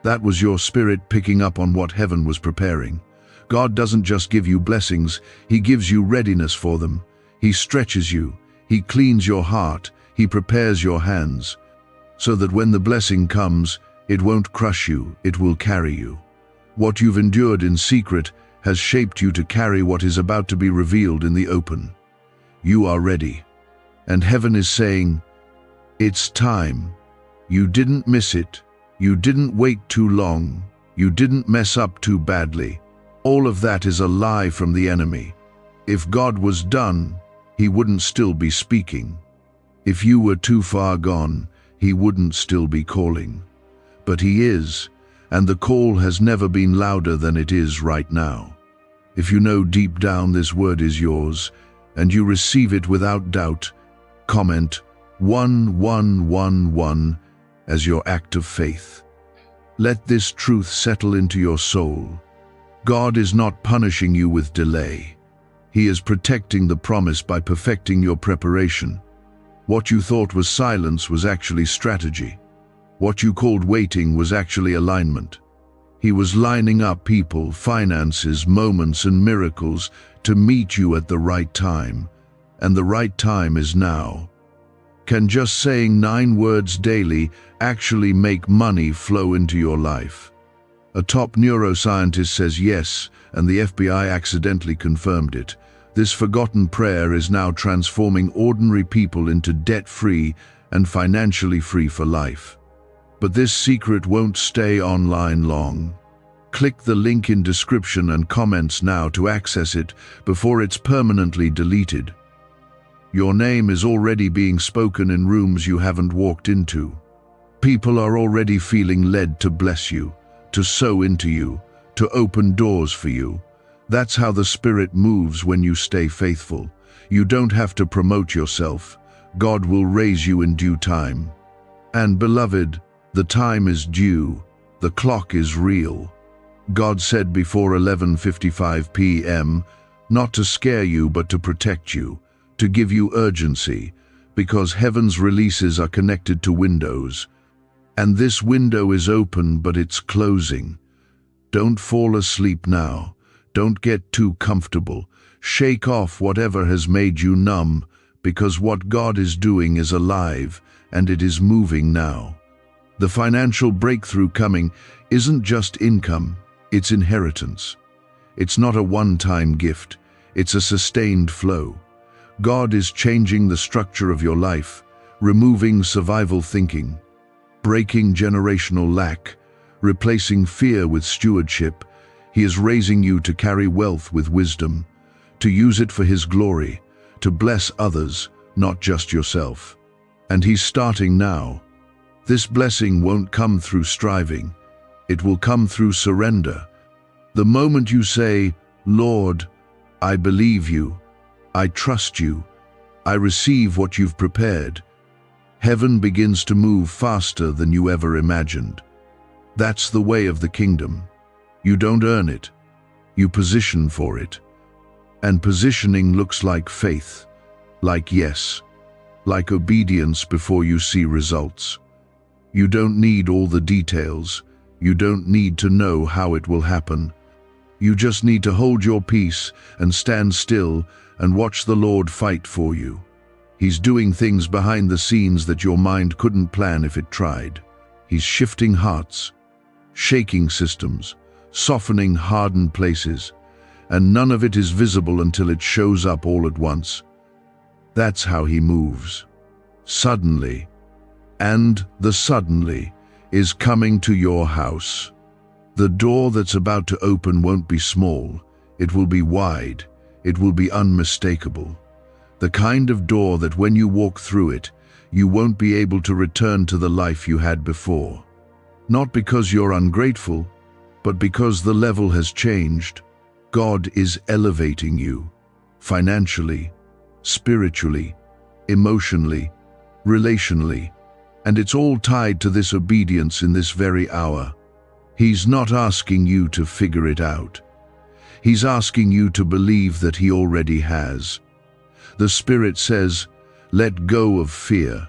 That was your spirit picking up on what heaven was preparing. God doesn't just give you blessings, He gives you readiness for them. He stretches you, He cleans your heart, He prepares your hands, so that when the blessing comes, it won't crush you, it will carry you. What you've endured in secret has shaped you to carry what is about to be revealed in the open. You are ready. And heaven is saying, it's time. You didn't miss it. You didn't wait too long. You didn't mess up too badly. All of that is a lie from the enemy. If God was done, He wouldn't still be speaking. If you were too far gone, He wouldn't still be calling. But He is, and the call has never been louder than it is right now. If you know deep down this word is yours, and you receive it without doubt, comment 1111 as your act of faith. Let this truth settle into your soul. God is not punishing you with delay. He is protecting the promise by perfecting your preparation. What you thought was silence was actually strategy. What you called waiting was actually alignment. He was lining up people, finances, moments, and miracles to meet you at the right time. And the right time is now. Can just saying 9 words daily actually make money flow into your life? A top neuroscientist says yes, and the FBI accidentally confirmed it. This forgotten prayer is now transforming ordinary people into debt-free and financially free for life. But this secret won't stay online long. Click the link in description and comments now to access it before it's permanently deleted. Your name is already being spoken in rooms you haven't walked into. People are already feeling led to bless you, to sow into you, to open doors for you. That's how the Spirit moves when you stay faithful. You don't have to promote yourself. God will raise you in due time. And beloved, the time is due. The clock is real. God said before 11:55 p.m., not to scare you but to protect you, to give you urgency, because heaven's releases are connected to windows. And this window is open, but it's closing. Don't fall asleep now. Don't get too comfortable. Shake off whatever has made you numb, because what God is doing is alive, and it is moving now. The financial breakthrough coming isn't just income, it's inheritance. It's not a one-time gift, it's a sustained flow. God is changing the structure of your life, removing survival thinking, breaking generational lack, replacing fear with stewardship. He is raising you to carry wealth with wisdom, to use it for His glory, to bless others, not just yourself. And He's starting now. This blessing won't come through striving. It will come through surrender. The moment you say, Lord, I believe you, I trust you, I receive what you've prepared, heaven begins to move faster than you ever imagined. That's the way of the kingdom. You don't earn it, you position for it. And positioning looks like faith, like yes, like obedience before you see results. You don't need all the details. You don't need to know how it will happen. You just need to hold your peace and stand still and watch the Lord fight for you. He's doing things behind the scenes that your mind couldn't plan if it tried. He's shifting hearts, shaking systems, softening hardened places, and none of it is visible until it shows up all at once. That's how He moves. Suddenly. And the suddenly is coming to your house. The door that's about to open won't be small, it will be wide, it will be unmistakable. The kind of door that when you walk through it, you won't be able to return to the life you had before. Not because you're ungrateful, but because the level has changed. God is elevating you, financially, spiritually, emotionally, relationally, and it's all tied to this obedience in this very hour. He's not asking you to figure it out. He's asking you to believe that He already has. The Spirit says, let go of fear.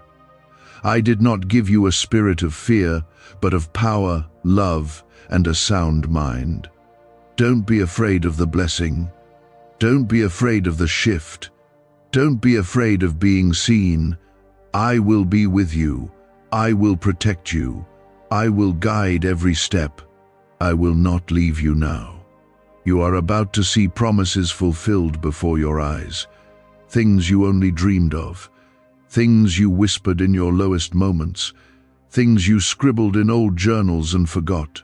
I did not give you a spirit of fear, but of power, love, and a sound mind. Don't be afraid of the blessing. Don't be afraid of the shift. Don't be afraid of being seen. I will be with you. I will protect you. I will guide every step. I will not leave you now. You are about to see promises fulfilled before your eyes. Things you only dreamed of. Things you whispered in your lowest moments. Things you scribbled in old journals and forgot.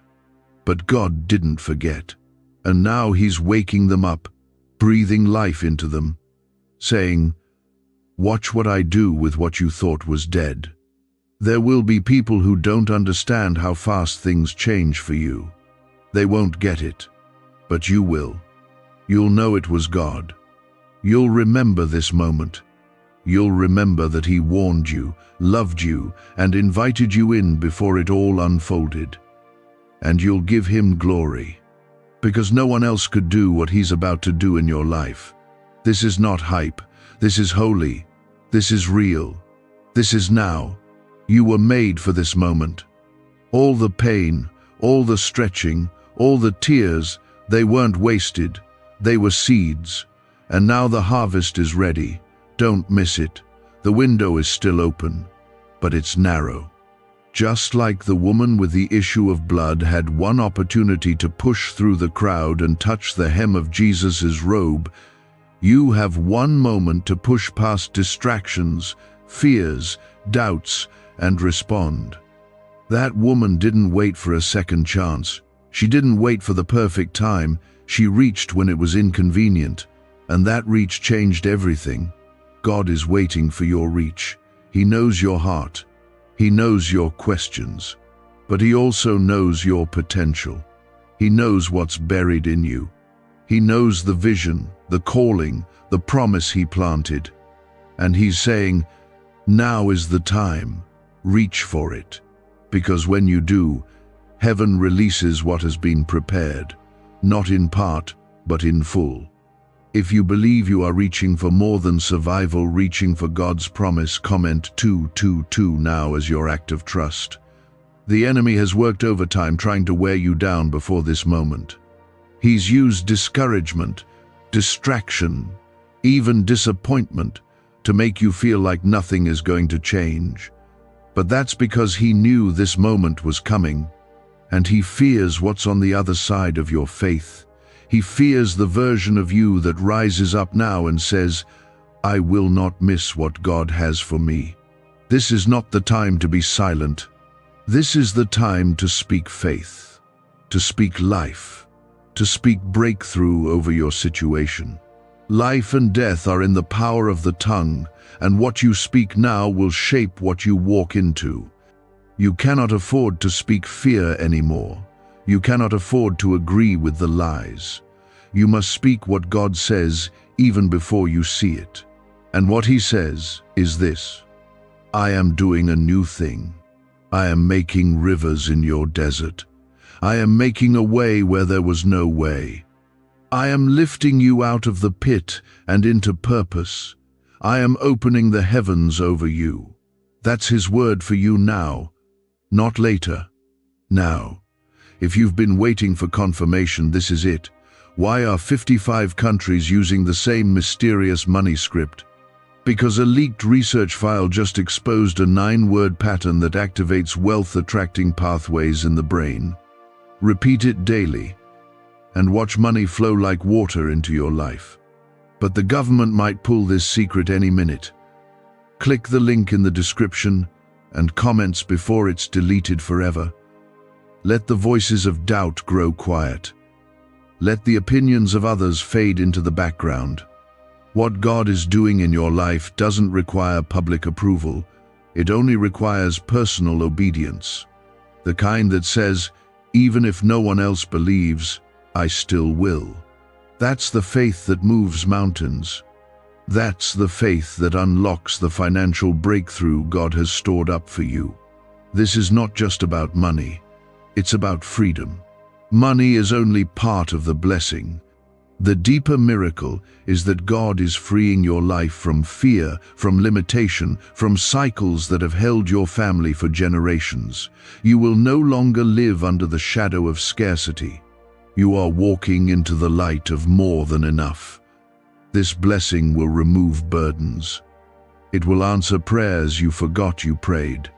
But God didn't forget. And now He's waking them up, breathing life into them, saying, watch what I do with what you thought was dead. There will be people who don't understand how fast things change for you. They won't get it, but you will. You'll know it was God. You'll remember this moment. You'll remember that He warned you, loved you, and invited you in before it all unfolded. And you'll give Him glory, because no one else could do what He's about to do in your life. This is not hype. This is holy. This is real. This is now. You were made for this moment. All the pain, all the stretching, all the tears, they weren't wasted. They were seeds. And now the harvest is ready. Don't miss it. The window is still open, but it's narrow. Just like the woman with the issue of blood had one opportunity to push through the crowd and touch the hem of Jesus' robe, you have one moment to push past distractions, fears, doubts, and respond. That woman didn't wait for a second chance. She didn't wait for the perfect time. She reached when it was inconvenient, and that reach changed everything. God is waiting for your reach. He knows your heart. He knows your questions, but He also knows your potential. He knows what's buried in you. He knows the vision, the calling, the promise He planted. And He's saying, now is the time. Reach for it. Because when you do, heaven releases what has been prepared, not in part, but in full. If you believe you are reaching for more than survival, reaching for God's promise, comment 222 now as your act of trust. The enemy has worked overtime trying to wear you down before this moment. He's used discouragement, distraction, even disappointment to make you feel like nothing is going to change. But that's because he knew this moment was coming, and he fears what's on the other side of your faith. He fears the version of you that rises up now and says, I will not miss what God has for me. This is not the time to be silent. This is the time to speak faith, to speak life, to speak breakthrough over your situation. Life and death are in the power of the tongue, and what you speak now will shape what you walk into. You cannot afford to speak fear anymore. You cannot afford to agree with the lies. You must speak what God says even before you see it. And what He says is this: I am doing a new thing. I am making rivers in your desert. I am making a way where there was no way. I am lifting you out of the pit and into purpose. I am opening the heavens over you. That's His word for you now, not later. Now. If you've been waiting for confirmation, this is it. Why are 55 countries using the same mysterious money script? Because a leaked research file just exposed a 9-word pattern that activates wealth-attracting pathways in the brain. Repeat it daily, and watch money flow like water into your life. But the government might pull this secret any minute. Click the link in the description and comments before it's deleted forever. Let the voices of doubt grow quiet. Let the opinions of others fade into the background. What God is doing in your life doesn't require public approval. It only requires personal obedience. The kind that says, even if no one else believes, I still will. That's the faith that moves mountains. That's the faith that unlocks the financial breakthrough God has stored up for you. This is not just about money. It's about freedom. Money is only part of the blessing. The deeper miracle is that God is freeing your life from fear, from limitation, from cycles that have held your family for generations. You will no longer live under the shadow of scarcity. You are walking into the light of more than enough. This blessing will remove burdens. It will answer prayers you forgot you prayed.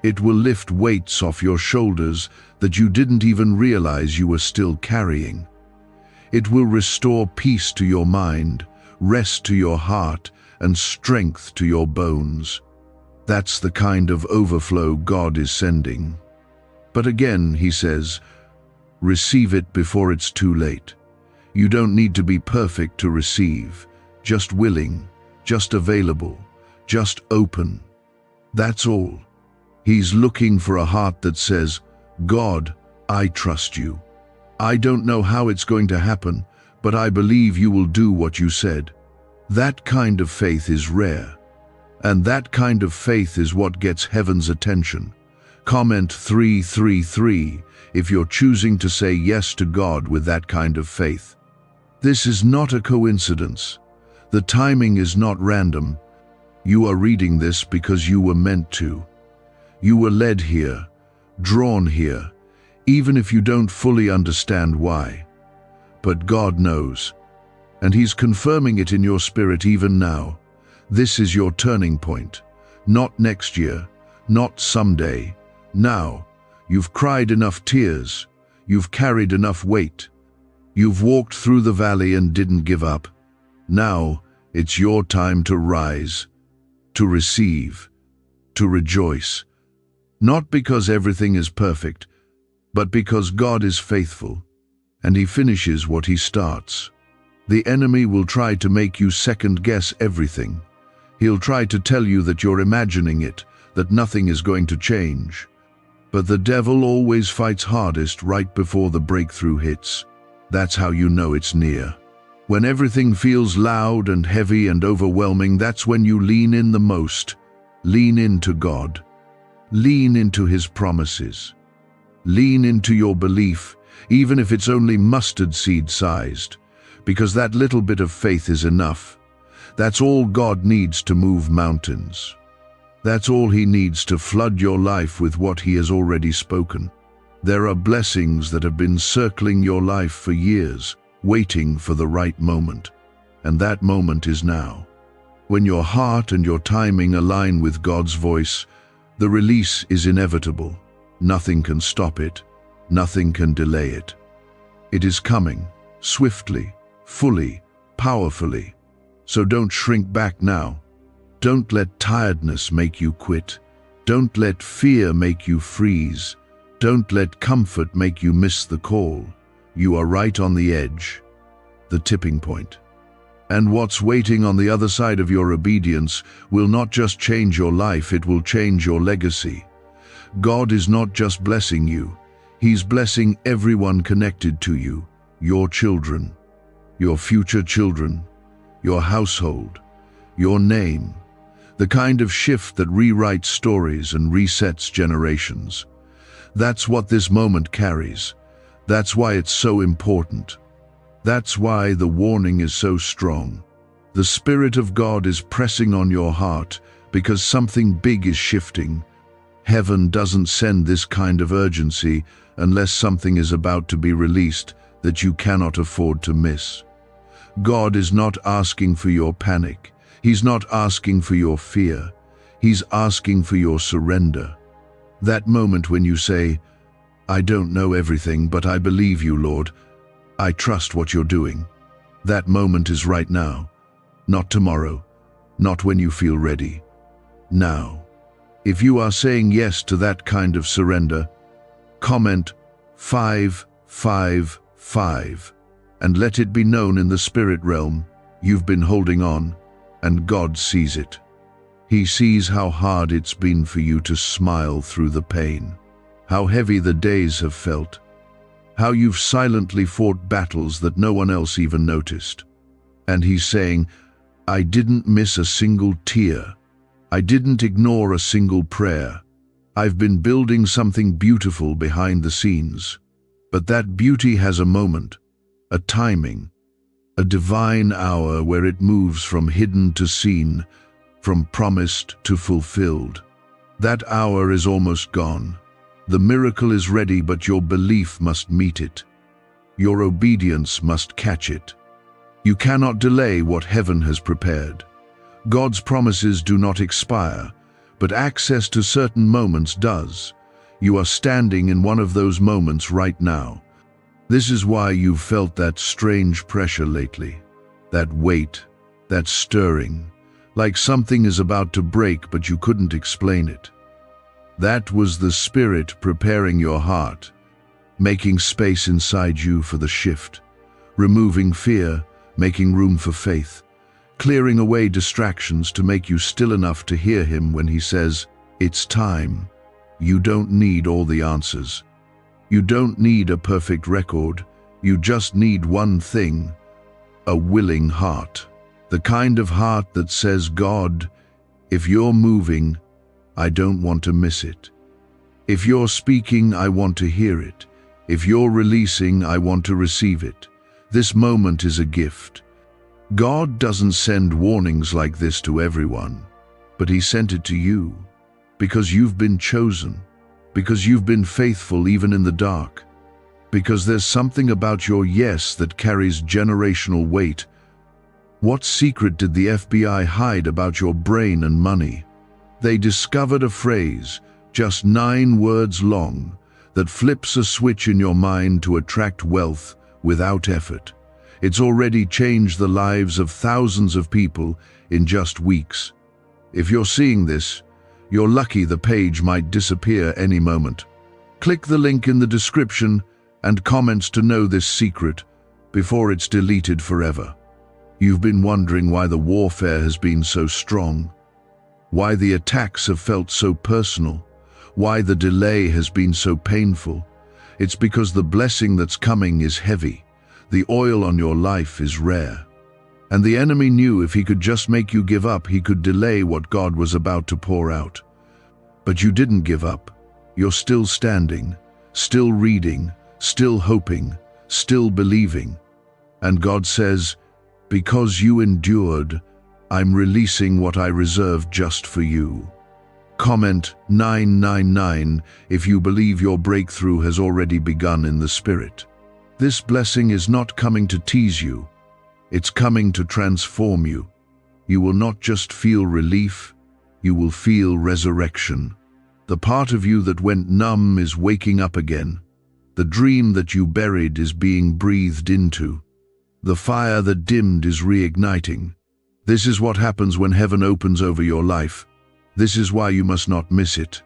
It will lift weights off your shoulders that you didn't even realize you were still carrying. It will restore peace to your mind, rest to your heart, and strength to your bones. That's the kind of overflow God is sending. But again, He says, receive it before it's too late. You don't need to be perfect to receive, just willing, just available, just open. That's all. He's looking for a heart that says, God, I trust you. I don't know how it's going to happen, but I believe you will do what you said. That kind of faith is rare. And that kind of faith is what gets heaven's attention. Comment 333 if you're choosing to say yes to God with that kind of faith. This is not a coincidence. The timing is not random. You are reading this because you were meant to. You were led here, drawn here, even if you don't fully understand why. But God knows, and He's confirming it in your spirit even now. This is your turning point. Not next year, not someday. Now. You've cried enough tears. You've carried enough weight. You've walked through the valley and didn't give up. Now, it's your time to rise, to receive, to rejoice. Not because everything is perfect, but because God is faithful, and He finishes what He starts. The enemy will try to make you second-guess everything. He'll try to tell you that you're imagining it, that nothing is going to change. But the devil always fights hardest right before the breakthrough hits. That's how you know it's near. When everything feels loud and heavy and overwhelming, that's when you lean in the most. Lean into God. Lean into His promises. Lean into your belief, even if it's only mustard seed sized, because that little bit of faith is enough. That's all God needs to move mountains. That's all He needs to flood your life with what He has already spoken. There are blessings that have been circling your life for years, waiting for the right moment. And that moment is now. When your heart and your timing align with God's voice, the release is inevitable. Nothing can stop it. Nothing can delay it. It is coming, swiftly, fully, powerfully. So don't shrink back now. Don't let tiredness make you quit. Don't let fear make you freeze. Don't let comfort make you miss the call. You are right on the edge, the tipping point. And what's waiting on the other side of your obedience will not just change your life, it will change your legacy. God is not just blessing you, He's blessing everyone connected to you, your children, your future children, your household, your name, the kind of shift that rewrites stories and resets generations. That's what this moment carries. That's why it's so important. That's why the warning is so strong. The Spirit of God is pressing on your heart because something big is shifting. Heaven doesn't send this kind of urgency unless something is about to be released that you cannot afford to miss. God is not asking for your panic. He's not asking for your fear. He's asking for your surrender. That moment when you say, "I don't know everything, but I believe you, Lord. I trust what you're doing." That moment is right now, not tomorrow, not when you feel ready. Now. If you are saying yes to that kind of surrender, comment 555 and let it be known in the spirit realm you've been holding on, and God sees it. He sees how hard it's been for you to smile through the pain, how heavy the days have felt, how you've silently fought battles that no one else even noticed. And He's saying, "I didn't miss a single tear. I didn't ignore a single prayer. I've been building something beautiful behind the scenes." But that beauty has a moment, a timing, a divine hour where it moves from hidden to seen, from promised to fulfilled. That hour is almost gone. The miracle is ready, but your belief must meet it. Your obedience must catch it. You cannot delay what heaven has prepared. God's promises do not expire, but access to certain moments does. You are standing in one of those moments right now. This is why you've felt that strange pressure lately, that weight, that stirring, like something is about to break but you couldn't explain it. That was the Spirit preparing your heart, making space inside you for the shift, removing fear, making room for faith, clearing away distractions to make you still enough to hear Him when He says, "It's time." You don't need all the answers. You don't need a perfect record. You just need one thing: a willing heart. The kind of heart that says, "God, if you're moving, I don't want to miss it. If you're speaking, I want to hear it. If you're releasing, I want to receive it. This moment is a gift." God doesn't send warnings like this to everyone, but He sent it to you because you've been chosen, because you've been faithful even in the dark, because there's something about your yes that carries generational weight. What secret did the FBI hide about your brain and money? They discovered a phrase, just 9 words long, that flips a switch in your mind to attract wealth without effort. It's already changed the lives of thousands of people in just weeks. If you're seeing this, You're lucky the page might disappear any moment. Click the link in the description and comments to know this secret before it's deleted forever. You've been wondering why the warfare has been so strong, why the attacks have felt so personal, why the delay has been so painful. It's because the blessing that's coming is heavy. The oil on your life is rare. And the enemy knew if he could just make you give up, he could delay what God was about to pour out. But you didn't give up. You're still standing, still reading, still hoping, still believing. And God says, because you endured, I'm releasing what I reserved just for you. Comment 999 if you believe your breakthrough has already begun in the Spirit. This blessing is not coming to tease you. It's coming to transform you. You will not just feel relief, you will feel resurrection. The part of you that went numb is waking up again. The dream that you buried is being breathed into. The fire that dimmed is reigniting. This is what happens when heaven opens over your life. This is why you must not miss it.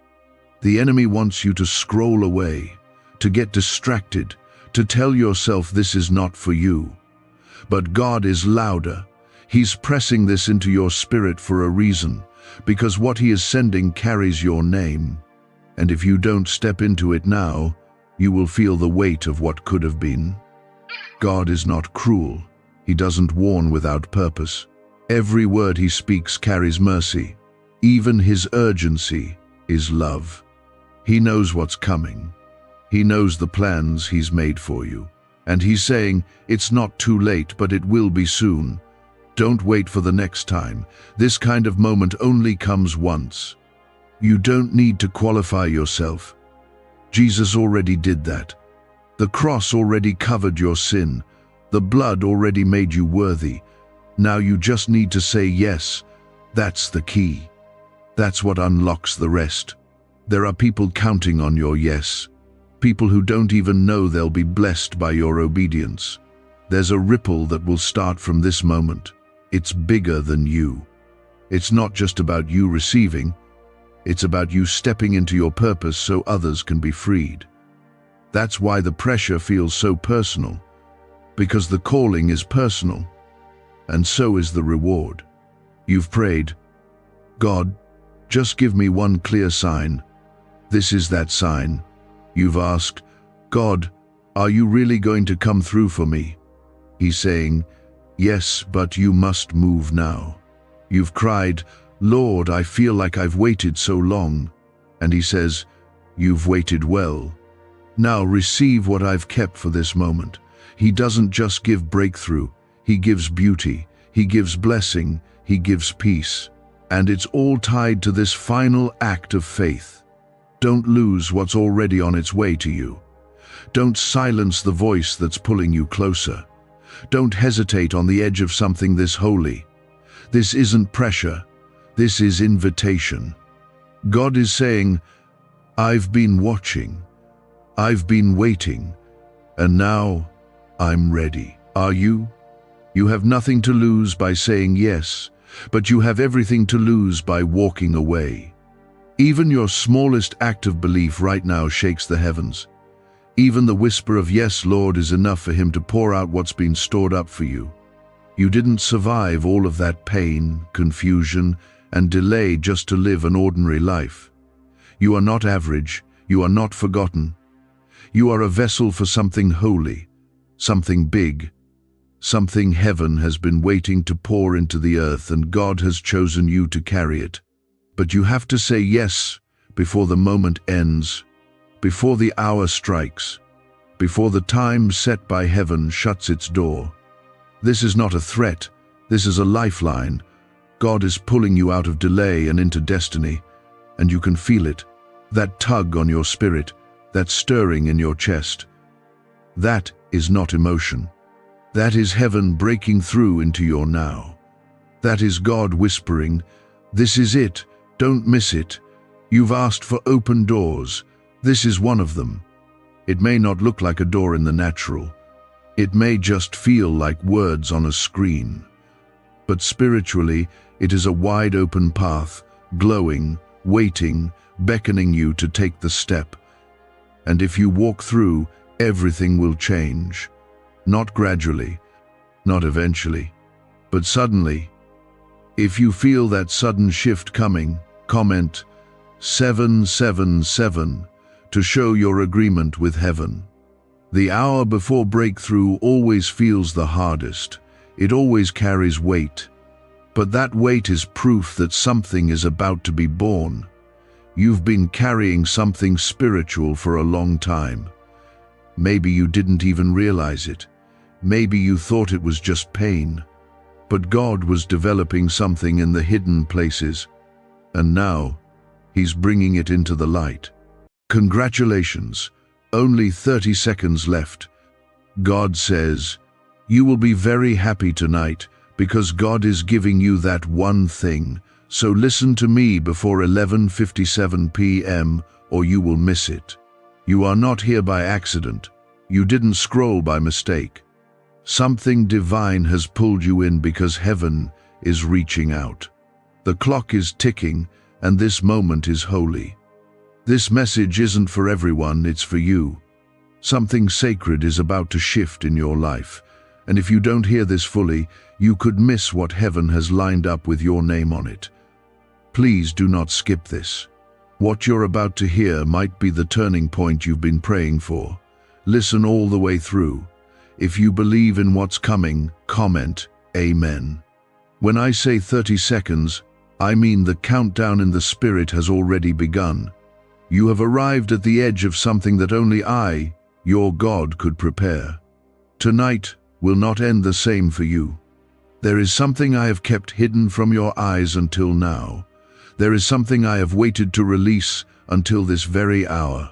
The enemy wants you to scroll away, to get distracted, to tell yourself this is not for you. But God is louder. He's pressing this into your spirit for a reason, because what He is sending carries your name. And if you don't step into it now, you will feel the weight of what could have been. God is not cruel. He doesn't warn without purpose. Every word He speaks carries mercy. Even His urgency is love. He knows what's coming. He knows the plans He's made for you. And He's saying, it's not too late, but it will be soon. Don't wait for the next time. This kind of moment only comes once. You don't need to qualify yourself. Jesus already did that. The cross already covered your sin. The blood already made you worthy. Now you just need to say yes. That's the key. That's what unlocks the rest. There are people counting on your yes. People who don't even know they'll be blessed by your obedience. There's a ripple that will start from this moment. It's bigger than you. It's not just about you receiving. It's about you stepping into your purpose so others can be freed. That's why the pressure feels so personal. Because the calling is personal. And so is the reward. You've prayed, God, just give me one clear sign. This is that sign. You've asked, God, are you really going to come through for me? He's saying, yes, but you must move now. You've cried, Lord, I feel like I've waited so long. And He says, you've waited well. Now receive what I've kept for this moment. He doesn't just give breakthrough. He gives beauty. He gives blessing. He gives peace. And it's all tied to this final act of faith. Don't lose what's already on its way to you. Don't silence the voice that's pulling you closer. Don't hesitate on the edge of something this holy. This isn't pressure. This is invitation. God is saying, I've been watching. I've been waiting. And now I'm ready. Are you? You have nothing to lose by saying yes, but you have everything to lose by walking away. Even your smallest act of belief right now shakes the heavens. Even the whisper of yes, Lord, is enough for Him to pour out what's been stored up for you. You didn't survive all of that pain, confusion, and delay just to live an ordinary life. You are not average. You are not forgotten. You are a vessel for something holy, something big, something heaven has been waiting to pour into the earth, and God has chosen you to carry it. But you have to say yes before the moment ends, before the hour strikes, before the time set by heaven shuts its door. This is not a threat. This is a lifeline. God is pulling you out of delay and into destiny, and you can feel it, that tug on your spirit, that stirring in your chest. That is not emotion. That is heaven breaking through into your now. That is God whispering, this is it. Don't miss it. You've asked for open doors. This is one of them. It may not look like a door in the natural. It may just feel like words on a screen. But spiritually, it is a wide open path, glowing, waiting, beckoning you to take the step. And if you walk through, everything will change. Not gradually, not eventually, but suddenly. If you feel that sudden shift coming, comment 777 to show your agreement with heaven. The hour before breakthrough always feels the hardest. It always carries weight. But that weight is proof that something is about to be born. You've been carrying something spiritual for a long time. Maybe you didn't even realize it. Maybe you thought it was just pain. But God was developing something in the hidden places. And now, He's bringing it into the light. Congratulations, only 30 seconds left. God says, you will be very happy tonight because God is giving you that one thing. So listen to me before 11:57 p.m. or you will miss it. You are not here by accident. You didn't scroll by mistake. Something divine has pulled you in because heaven is reaching out. The clock is ticking and this moment is holy. This message isn't for everyone, it's for you. Something sacred is about to shift in your life, and if you don't hear this fully, you could miss what heaven has lined up with your name on it. Please do not skip this. What you're about to hear might be the turning point you've been praying for. Listen all the way through. If you believe in what's coming, comment, Amen. When I say 30 seconds, I mean the countdown in the spirit has already begun. You have arrived at the edge of something that only I, your God, could prepare. Tonight will not end the same for you. There is something I have kept hidden from your eyes until now. There is something I have waited to release until this very hour.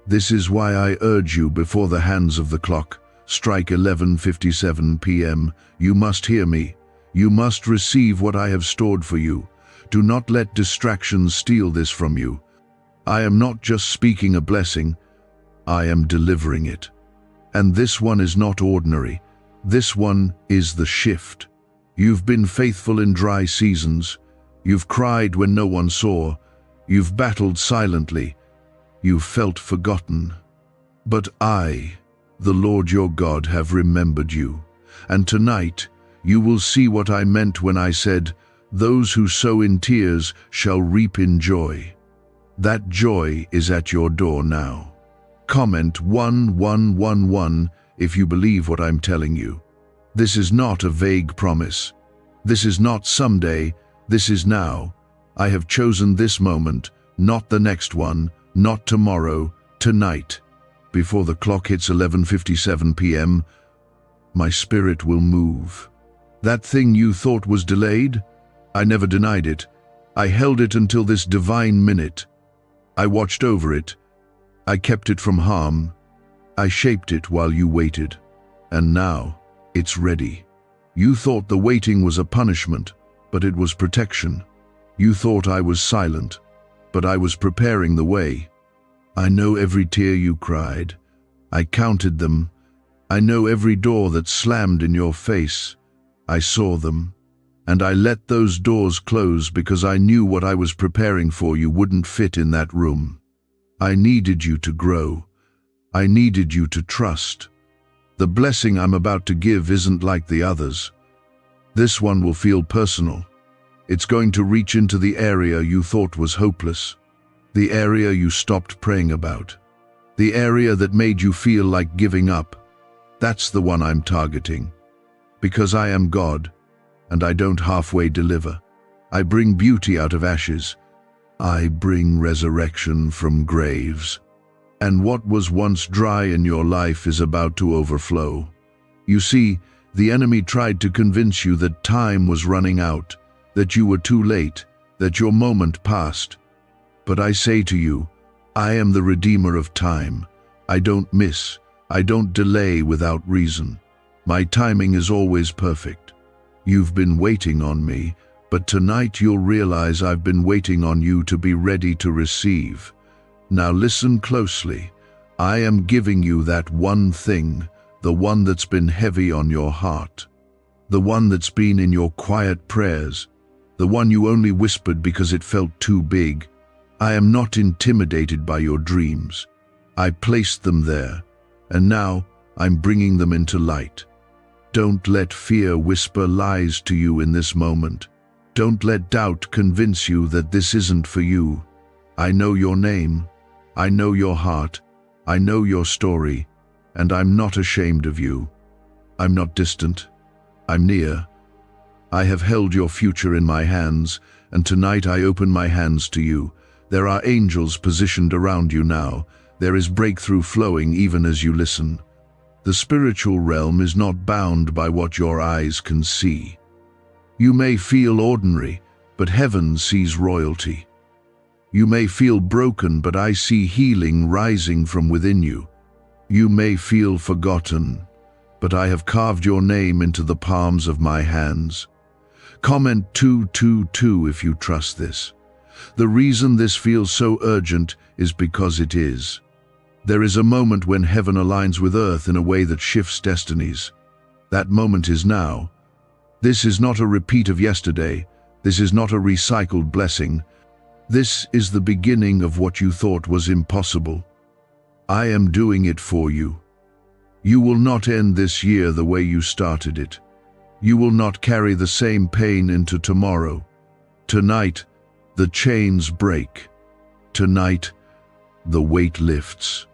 This is why I urge you before the hands of the clock strike 11:57 p.m. You must hear me. You must receive what I have stored for you. Do not let distractions steal this from you. I am not just speaking a blessing, I am delivering it. And this one is not ordinary. This one is the shift. You've been faithful in dry seasons. You've cried when no one saw. You've battled silently. You've felt forgotten. But I, the Lord your God, have remembered you. And tonight, you will see what I meant when I said, those who sow in tears shall reap in joy. That joy is at your door now. Comment 1111 if you believe what I'm telling you. This is not a vague promise. This is not someday, this is now. I have chosen this moment, not the next one, not tomorrow, tonight. Before the clock hits 11:57 p.m., my spirit will move. That thing you thought was delayed, I never denied it. I held it until this divine minute. I watched over it. I kept it from harm. I shaped it while you waited. And now, it's ready. You thought the waiting was a punishment, but it was protection. You thought I was silent, but I was preparing the way. I know every tear you cried. I counted them. I know every door that slammed in your face. I saw them. And I let those doors close because I knew what I was preparing for you wouldn't fit in that room. I needed you to grow. I needed you to trust. The blessing I'm about to give isn't like the others. This one will feel personal. It's going to reach into the area you thought was hopeless, the area you stopped praying about, the area that made you feel like giving up. That's the one I'm targeting. Because I am God, and I don't halfway deliver. I bring beauty out of ashes. I bring resurrection from graves. And what was once dry in your life is about to overflow. You see, the enemy tried to convince you that time was running out, that you were too late, that your moment passed. But I say to you, I am the Redeemer of time. I don't miss. I don't delay without reason. My timing is always perfect. You've been waiting on me, but tonight you'll realize I've been waiting on you to be ready to receive. Now listen closely. I am giving you that one thing, the one that's been heavy on your heart, the one that's been in your quiet prayers, the one you only whispered because it felt too big. I am not intimidated by your dreams. I placed them there, and now I'm bringing them into light. Don't let fear whisper lies to you in this moment. Don't let doubt convince you that this isn't for you. I know your name. I know your heart. I know your story, and I'm not ashamed of you. I'm not distant. I'm near. I have held your future in my hands, and tonight I open my hands to you. There are angels positioned around you now. There is breakthrough flowing even as you listen. The spiritual realm is not bound by what your eyes can see. You may feel ordinary, but heaven sees royalty. You may feel broken, but I see healing rising from within you. You may feel forgotten, but I have carved your name into the palms of my hands. Comment 222 if you trust this. The reason this feels so urgent is because it is. There is a moment when heaven aligns with earth in a way that shifts destinies. That moment is now. This is not a repeat of yesterday. This is not a recycled blessing. This is the beginning of what you thought was impossible. I am doing it for you. You will not end this year the way you started it. You will not carry the same pain into tomorrow. Tonight, the chains break. Tonight, the weight lifts.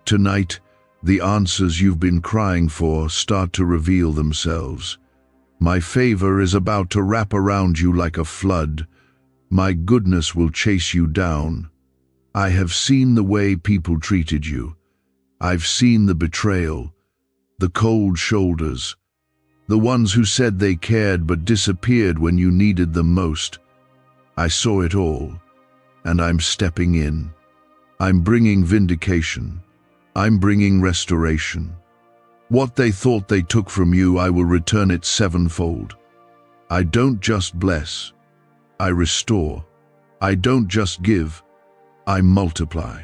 Tonight, the answers you've been crying for start to reveal themselves. My favor is about to wrap around you like a flood. My goodness will chase you down. I have seen the way people treated you. I've seen the betrayal, the cold shoulders, the ones who said they cared but disappeared when you needed them most. I saw it all, and I'm stepping in. I'm bringing vindication. I'm bringing restoration. What they thought they took from you, I will return it sevenfold. I don't just bless, I restore. I don't just give, I multiply.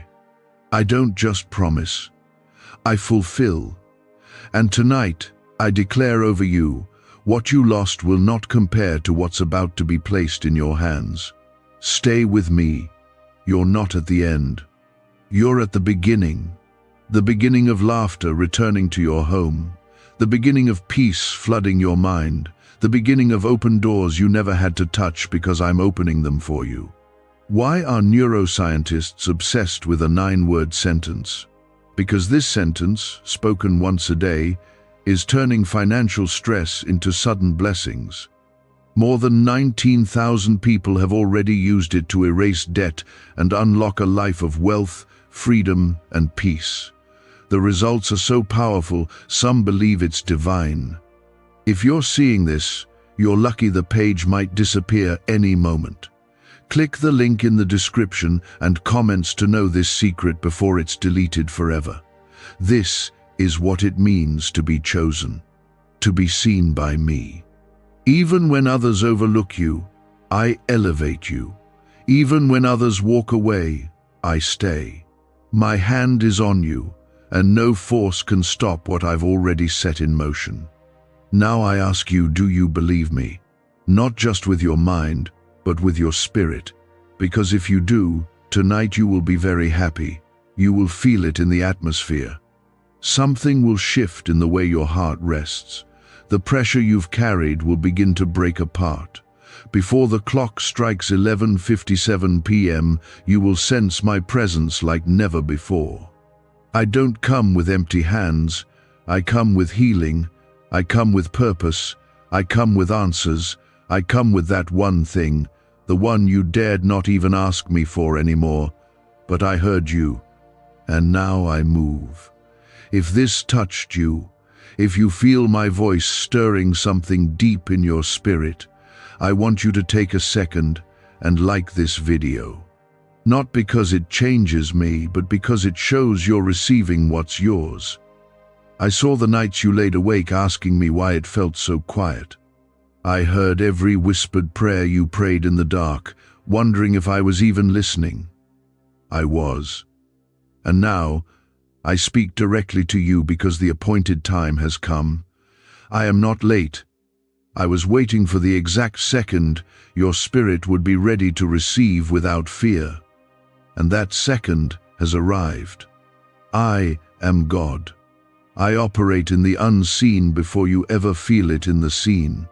I don't just promise, I fulfill. And tonight, I declare over you, what you lost will not compare to what's about to be placed in your hands. Stay with me. You're not at the end. You're at the beginning of laughter returning to your home, the beginning of peace flooding your mind, the beginning of open doors you never had to touch because I'm opening them for you. Why are neuroscientists obsessed with a 9-word sentence? Because this sentence, spoken once a day, is turning financial stress into sudden blessings. More than 19,000 people have already used it to erase debt and unlock a life of wealth, freedom, and peace. The results are so powerful, some believe it's divine. If you're seeing this, you're lucky. The page might disappear any moment. Click the link in the description and comments to know this secret before it's deleted forever. This is what it means to be chosen, to be seen by me. Even when others overlook you, I elevate you. Even when others walk away, I stay. My hand is on you, and no force can stop what I've already set in motion. Now I ask you, do you believe me? Not just with your mind, but with your spirit. Because if you do, tonight you will be very happy. You will feel it in the atmosphere. Something will shift in the way your heart rests. The pressure you've carried will begin to break apart. Before the clock strikes 11:57 p.m., you will sense my presence like never before. I don't come with empty hands. I come with healing. I come with purpose. I come with answers. I come with that one thing, the one you dared not even ask me for anymore. But I heard you, and now I move. If this touched you, if you feel my voice stirring something deep in your spirit, I want you to take a second and like this video. Not because it changes me, but because it shows you're receiving what's yours. I saw the nights you laid awake asking me why it felt so quiet. I heard every whispered prayer you prayed in the dark, wondering if I was even listening. I was. And now, I speak directly to you because the appointed time has come. I am not late. I was waiting for the exact second your spirit would be ready to receive without fear. and that second has arrived. I am God. I operate in the unseen before you ever feel it in the seen.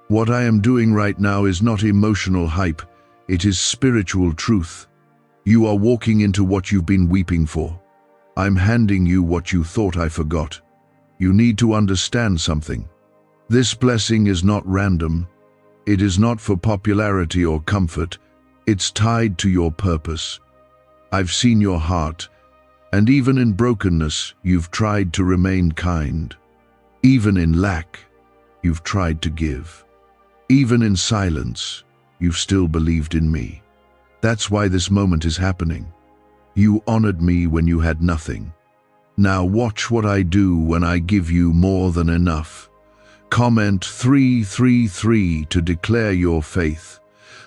What I am doing right now is not emotional hype, it is spiritual truth. You are walking into what you've been weeping for. I'm handing you what you thought I forgot. You need to understand something. This blessing is not random. It is not for popularity or comfort. It's tied to your purpose. I've seen your heart, and even in brokenness, you've tried to remain kind. Even in lack, you've tried to give. Even in silence, you've still believed in me. That's why this moment is happening. You honored me when you had nothing. Now watch what I do when I give you more than enough. Comment 333 to declare your faith.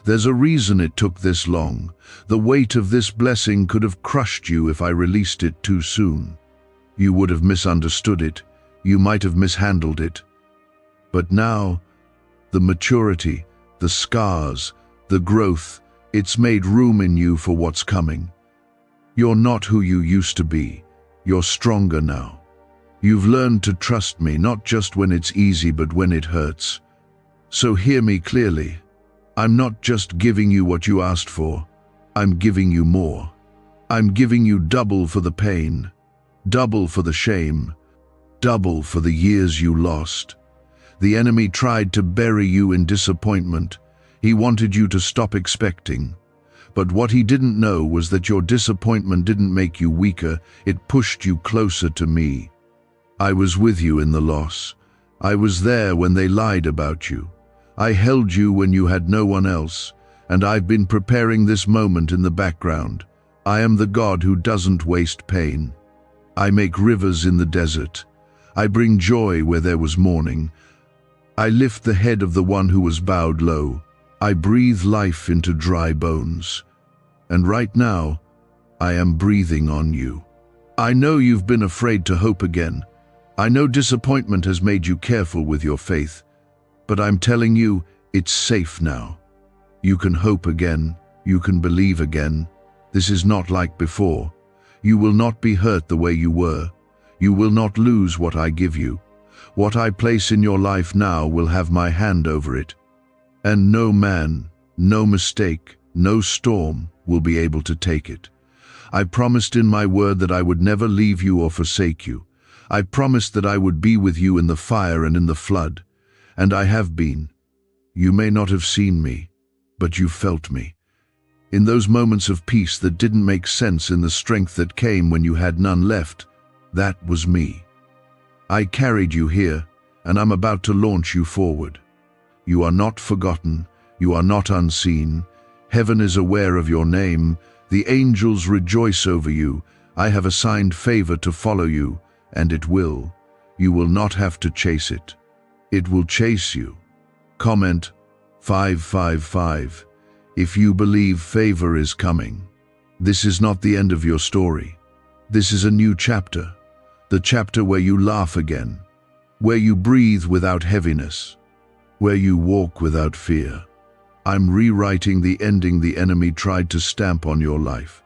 There's a reason it took this long. The weight of this blessing could have crushed you if I released it too soon. You would have misunderstood it. You might have mishandled it. But now, the maturity, the scars, the growth, it's made room in you for what's coming. You're not who you used to be. You're stronger now. You've learned to trust me, not just when it's easy, but when it hurts. So hear me clearly. I'm not just giving you what you asked for. I'm giving you more. I'm giving you double for the pain, double for the shame, double for the years you lost. The enemy tried to bury you in disappointment. He wanted you to stop expecting. But what he didn't know was that your disappointment didn't make you weaker, it pushed you closer to me. I was with you in the loss. I was there when they lied about you. I held you when you had no one else, and I've been preparing this moment in the background. I am the God who doesn't waste pain. I make rivers in the desert. I bring joy where there was mourning. I lift the head of the one who was bowed low. I breathe life into dry bones. And right now, I am breathing on you. I know you've been afraid to hope again. I know disappointment has made you careful with your faith. But I'm telling you, it's safe now. You can hope again. You can believe again. This is not like before. You will not be hurt the way you were. You will not lose what I give you. What I place in your life now will have my hand over it. And no man, no mistake, no storm will be able to take it. I promised in my word that I would never leave you or forsake you. I promised that I would be with you in the fire and in the flood. And I have been. You may not have seen me, but you felt me. In those moments of peace that didn't make sense, in the strength that came when you had none left, that was me. I carried you here, and I'm about to launch you forward. You are not forgotten. You are not unseen. Heaven is aware of your name. The angels rejoice over you. I have assigned favor to follow you, and it will. You will not have to chase it. It will chase you. Comment 555 if you believe favor is coming. This is not the end of your story. This is a new chapter. The chapter where you laugh again, where you breathe without heaviness, where you walk without fear. I'm rewriting the ending the enemy tried to stamp on your life.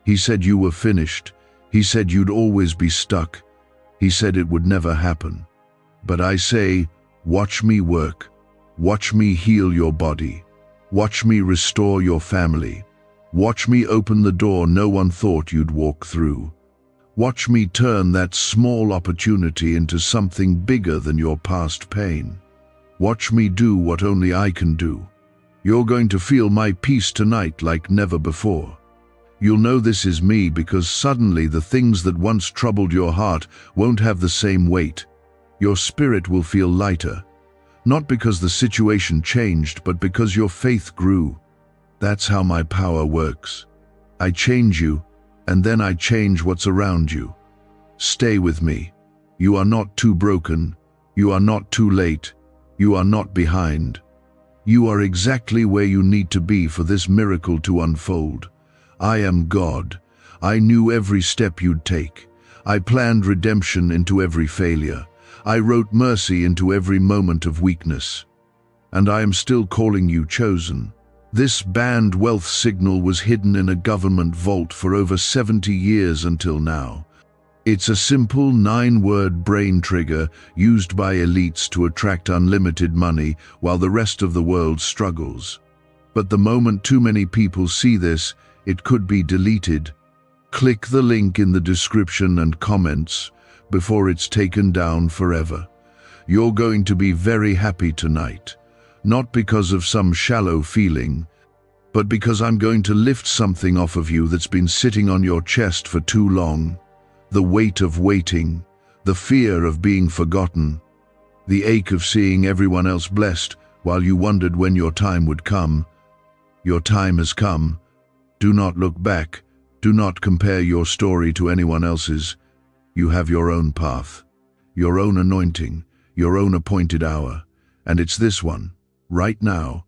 He said you were finished. He said you'd always be stuck. He said it would never happen. But I say, watch me work. Watch me heal your body. Watch me restore your family. Watch me open the door no one thought you'd walk through. Watch me turn that small opportunity into something bigger than your past pain. Watch me do what only I can do. You're going to feel my peace tonight like never before. You'll know this is me because suddenly the things that once troubled your heart won't have the same weight. Your spirit will feel lighter. Not because the situation changed, but because your faith grew. That's how my power works. I change you, and then I change what's around you. Stay with me. You are not too broken. You are not too late. You are not behind. You are exactly where you need to be for this miracle to unfold. I am God. I knew every step you'd take. I planned redemption into every failure. I wrote mercy into every moment of weakness. And I am still calling you chosen. This banned wealth signal was hidden in a government vault for over 70 years until now. It's a simple 9-word brain trigger used by elites to attract unlimited money while the rest of the world struggles. But the moment too many people see this, it could be deleted. Click the link in the description and comments before it's taken down forever. You're going to be very happy tonight, not because of some shallow feeling, but because I'm going to lift something off of you that's been sitting on your chest for too long. The weight of waiting, the fear of being forgotten, the ache of seeing everyone else blessed while you wondered when your time would come. Your time has come. Do not look back. Do not compare your story to anyone else's. You have your own path, your own anointing, your own appointed hour, and it's this one, right now.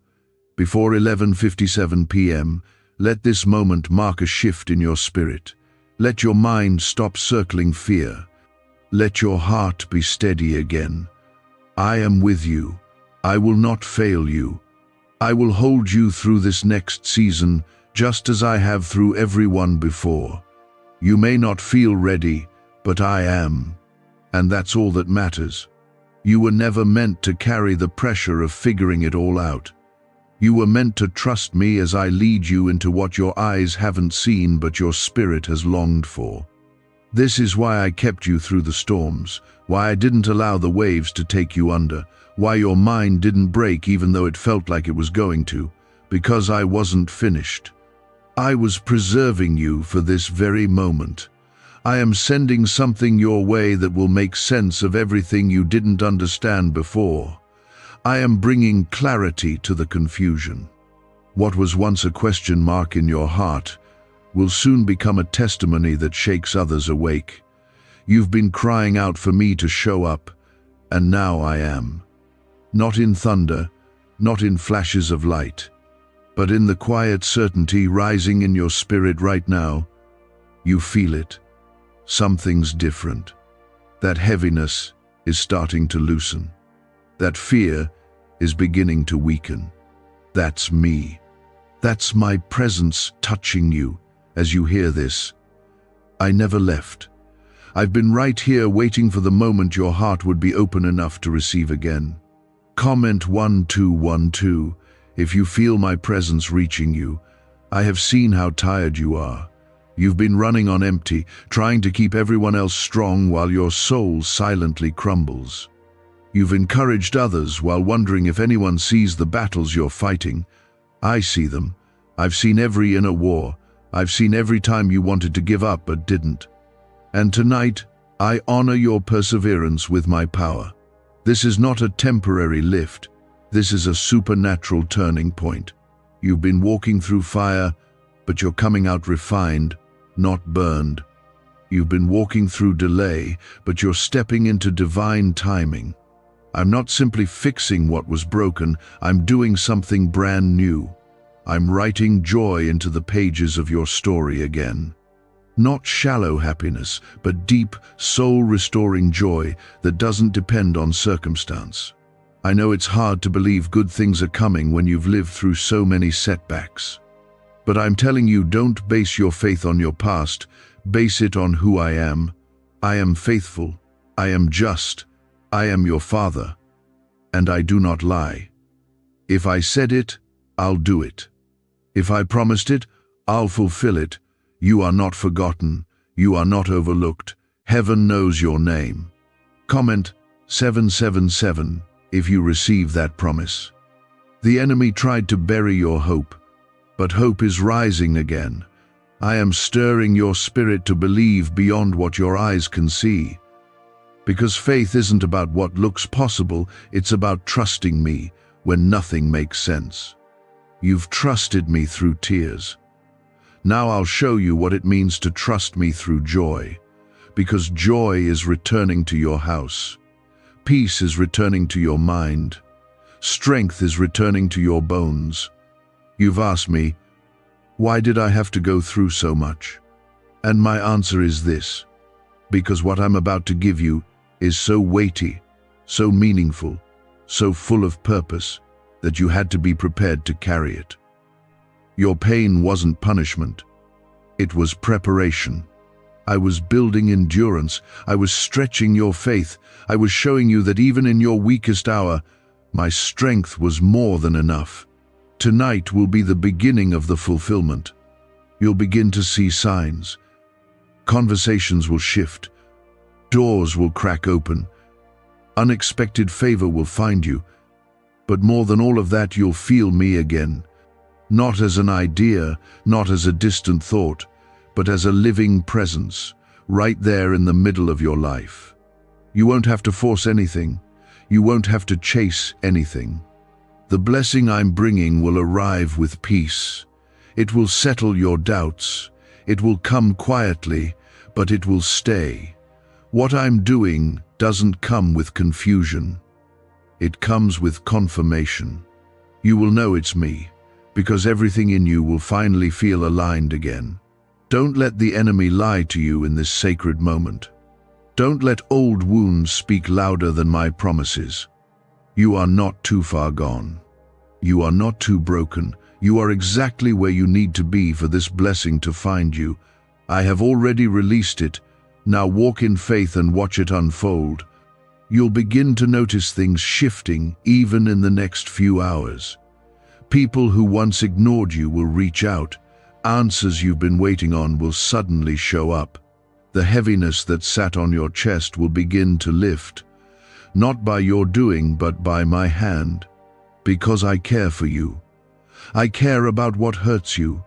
Before 11:57 p.m., let this moment mark a shift in your spirit. Let your mind stop circling fear. Let your heart be steady again. I am with you. I will not fail you. I will hold you through this next season, just as I have through everyone before. You may not feel ready, but I am. And that's all that matters. You were never meant to carry the pressure of figuring it all out. You were meant to trust me as I lead you into what your eyes haven't seen but your spirit has longed for. This is why I kept you through the storms, why I didn't allow the waves to take you under, why your mind didn't break even though it felt like it was going to, because I wasn't finished. I was preserving you for this very moment. I am sending something your way that will make sense of everything you didn't understand before. I am bringing clarity to the confusion. What was once a question mark in your heart will soon become a testimony that shakes others awake. You've been crying out for me to show up, and now I am. Not in thunder, not in flashes of light, but in the quiet certainty rising in your spirit right now. You feel it. Something's different. That heaviness is starting to loosen. That fear is beginning to weaken. That's me. That's my presence touching you as you hear this. I never left. I've been right here waiting for the moment your heart would be open enough to receive again. Comment 1212 if you feel my presence reaching you. I have seen how tired you are. You've been running on empty, trying to keep everyone else strong while your soul silently crumbles. You've encouraged others while wondering if anyone sees the battles you're fighting. I see them. I've seen every inner war. I've seen every time you wanted to give up but didn't. And tonight, I honor your perseverance with my power. This is not a temporary lift. This is a supernatural turning point. You've been walking through fire, but you're coming out refined, not burned. You've been walking through delay, but you're stepping into divine timing. I'm not simply fixing what was broken, I'm doing something brand new. I'm writing joy into the pages of your story again. Not shallow happiness, but deep, soul-restoring joy that doesn't depend on circumstance. I know it's hard to believe good things are coming when you've lived through so many setbacks. But I'm telling you, don't base your faith on your past, base it on who I am. I am faithful, I am just, I am your Father, and I do not lie. If I said it, I'll do it. If I promised it, I'll fulfill it. You are not forgotten, you are not overlooked. Heaven knows your name. Comment 777 if you receive that promise. The enemy tried to bury your hope, but hope is rising again. I am stirring your spirit to believe beyond what your eyes can see. Because faith isn't about what looks possible, it's about trusting me when nothing makes sense. You've trusted me through tears. Now I'll show you what it means to trust me through joy. Because joy is returning to your house. Peace is returning to your mind. Strength is returning to your bones. You've asked me, why did I have to go through so much? And my answer is this: because what I'm about to give you is so weighty, so meaningful, so full of purpose, that you had to be prepared to carry it. Your pain wasn't punishment. It was preparation. I was building endurance. I was stretching your faith. I was showing you that even in your weakest hour, my strength was more than enough. Tonight will be the beginning of the fulfillment. You'll begin to see signs. Conversations will shift. Doors will crack open. Unexpected favor will find you. But more than all of that, you'll feel me again. Not as an idea, not as a distant thought, but as a living presence, right there in the middle of your life. You won't have to force anything. You won't have to chase anything. The blessing I'm bringing will arrive with peace. It will settle your doubts. It will come quietly, but it will stay. What I'm doing doesn't come with confusion. It comes with confirmation. You will know it's me, because everything in you will finally feel aligned again. Don't let the enemy lie to you in this sacred moment. Don't let old wounds speak louder than my promises. You are not too far gone. You are not too broken. You are exactly where you need to be for this blessing to find you. I have already released it. Now walk in faith and watch it unfold. You'll begin to notice things shifting even in the next few hours. People who once ignored you will reach out. Answers you've been waiting on will suddenly show up. The heaviness that sat on your chest will begin to lift, not by your doing, but by my hand. Because I care for you. I care about what hurts you.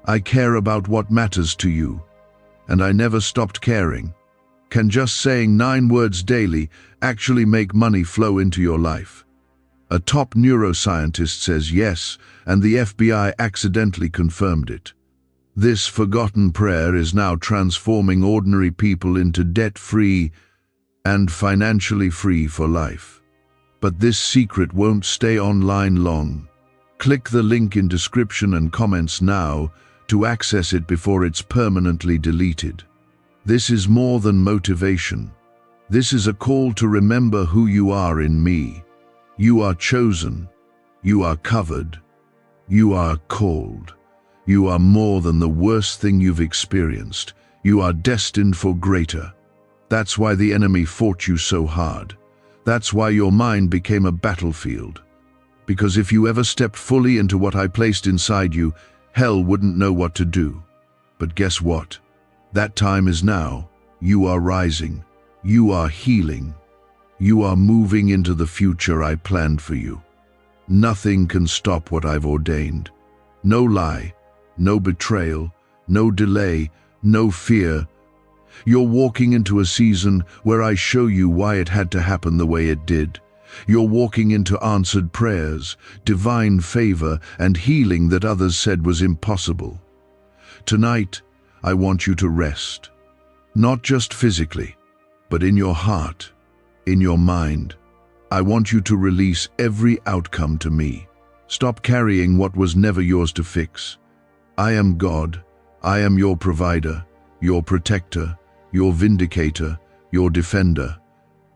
I care about what matters to you. And I never stopped caring. Can just saying 9 words daily actually make money flow into your life? A top neuroscientist says yes, and the FBI accidentally confirmed it. This forgotten prayer is now transforming ordinary people into debt-free and financially free for life. But this secret won't stay online long. Click the link in description and comments now to access it before it's permanently deleted. This is more than motivation. This is a call to remember who you are in me. You are chosen. You are covered. You are called. You are more than the worst thing you've experienced. You are destined for greater. That's why the enemy fought you so hard. That's why your mind became a battlefield. Because if you ever stepped fully into what I placed inside you, hell wouldn't know what to do. But guess what? That time is now. You are rising. You are healing. You are moving into the future I planned for you. Nothing can stop what I've ordained. No lie, no betrayal, no delay, no fear. You're walking into a season where I show you why it had to happen the way it did. You're walking into answered prayers, divine favor, and healing that others said was impossible. Tonight, I want you to rest. Not just physically, but in your heart, in your mind. I want you to release every outcome to me. Stop carrying what was never yours to fix. I am God. I am your provider, your protector, your vindicator, your defender.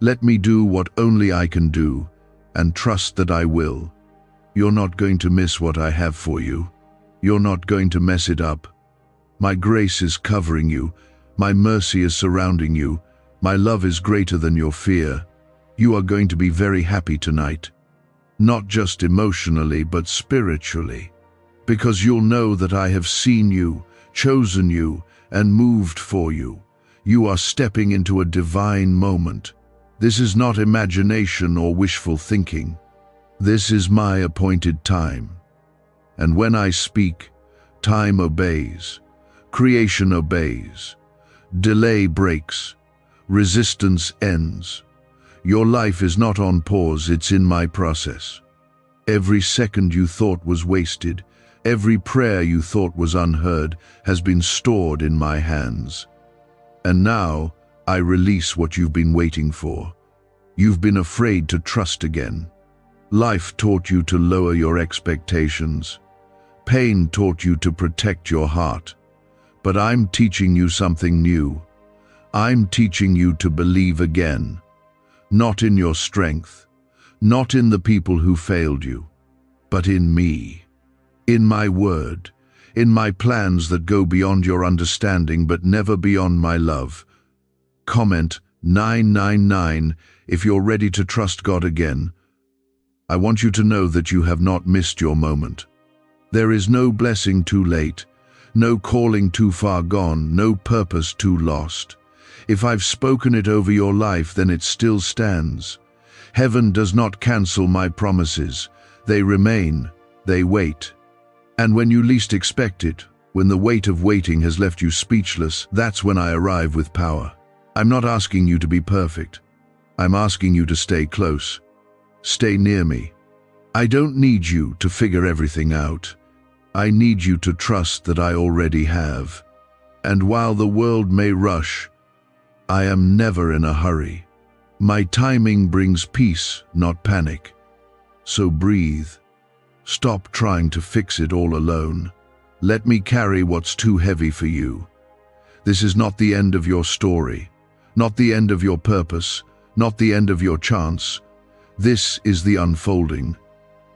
Let me do what only I can do, and trust that I will. You're not going to miss what I have for you. You're not going to mess it up. My grace is covering you. My mercy is surrounding you. My love is greater than your fear. You are going to be very happy tonight. Not just emotionally, but spiritually. Because you'll know that I have seen you, chosen you, and moved for you. You are stepping into a divine moment. This is not imagination or wishful thinking. This is my appointed time. And when I speak, time obeys. Creation obeys. Delay breaks. Resistance ends. Your life is not on pause, it's in my process. Every second you thought was wasted, every prayer you thought was unheard, has been stored in my hands. And now, I release what you've been waiting for. You've been afraid to trust again. Life taught you to lower your expectations. Pain taught you to protect your heart. But I'm teaching you something new. I'm teaching you to believe again. Not in your strength, not in the people who failed you, but in me. In my word, in my plans that go beyond your understanding but never beyond my love. Comment 999 if you're ready to trust God again. I want you to know that you have not missed your moment. There is no blessing too late, no calling too far gone, no purpose too lost. If I've spoken it over your life, then it still stands. Heaven does not cancel my promises. They remain, they wait. And when you least expect it, when the weight of waiting has left you speechless, that's when I arrive with power. I'm not asking you to be perfect. I'm asking you to stay close. Stay near me. I don't need you to figure everything out. I need you to trust that I already have. And while the world may rush, I am never in a hurry. My timing brings peace, not panic. So breathe. Stop trying to fix it all alone. Let me carry what's too heavy for you. This is not the end of your story, not the end of your purpose, not the end of your chance. This is the unfolding,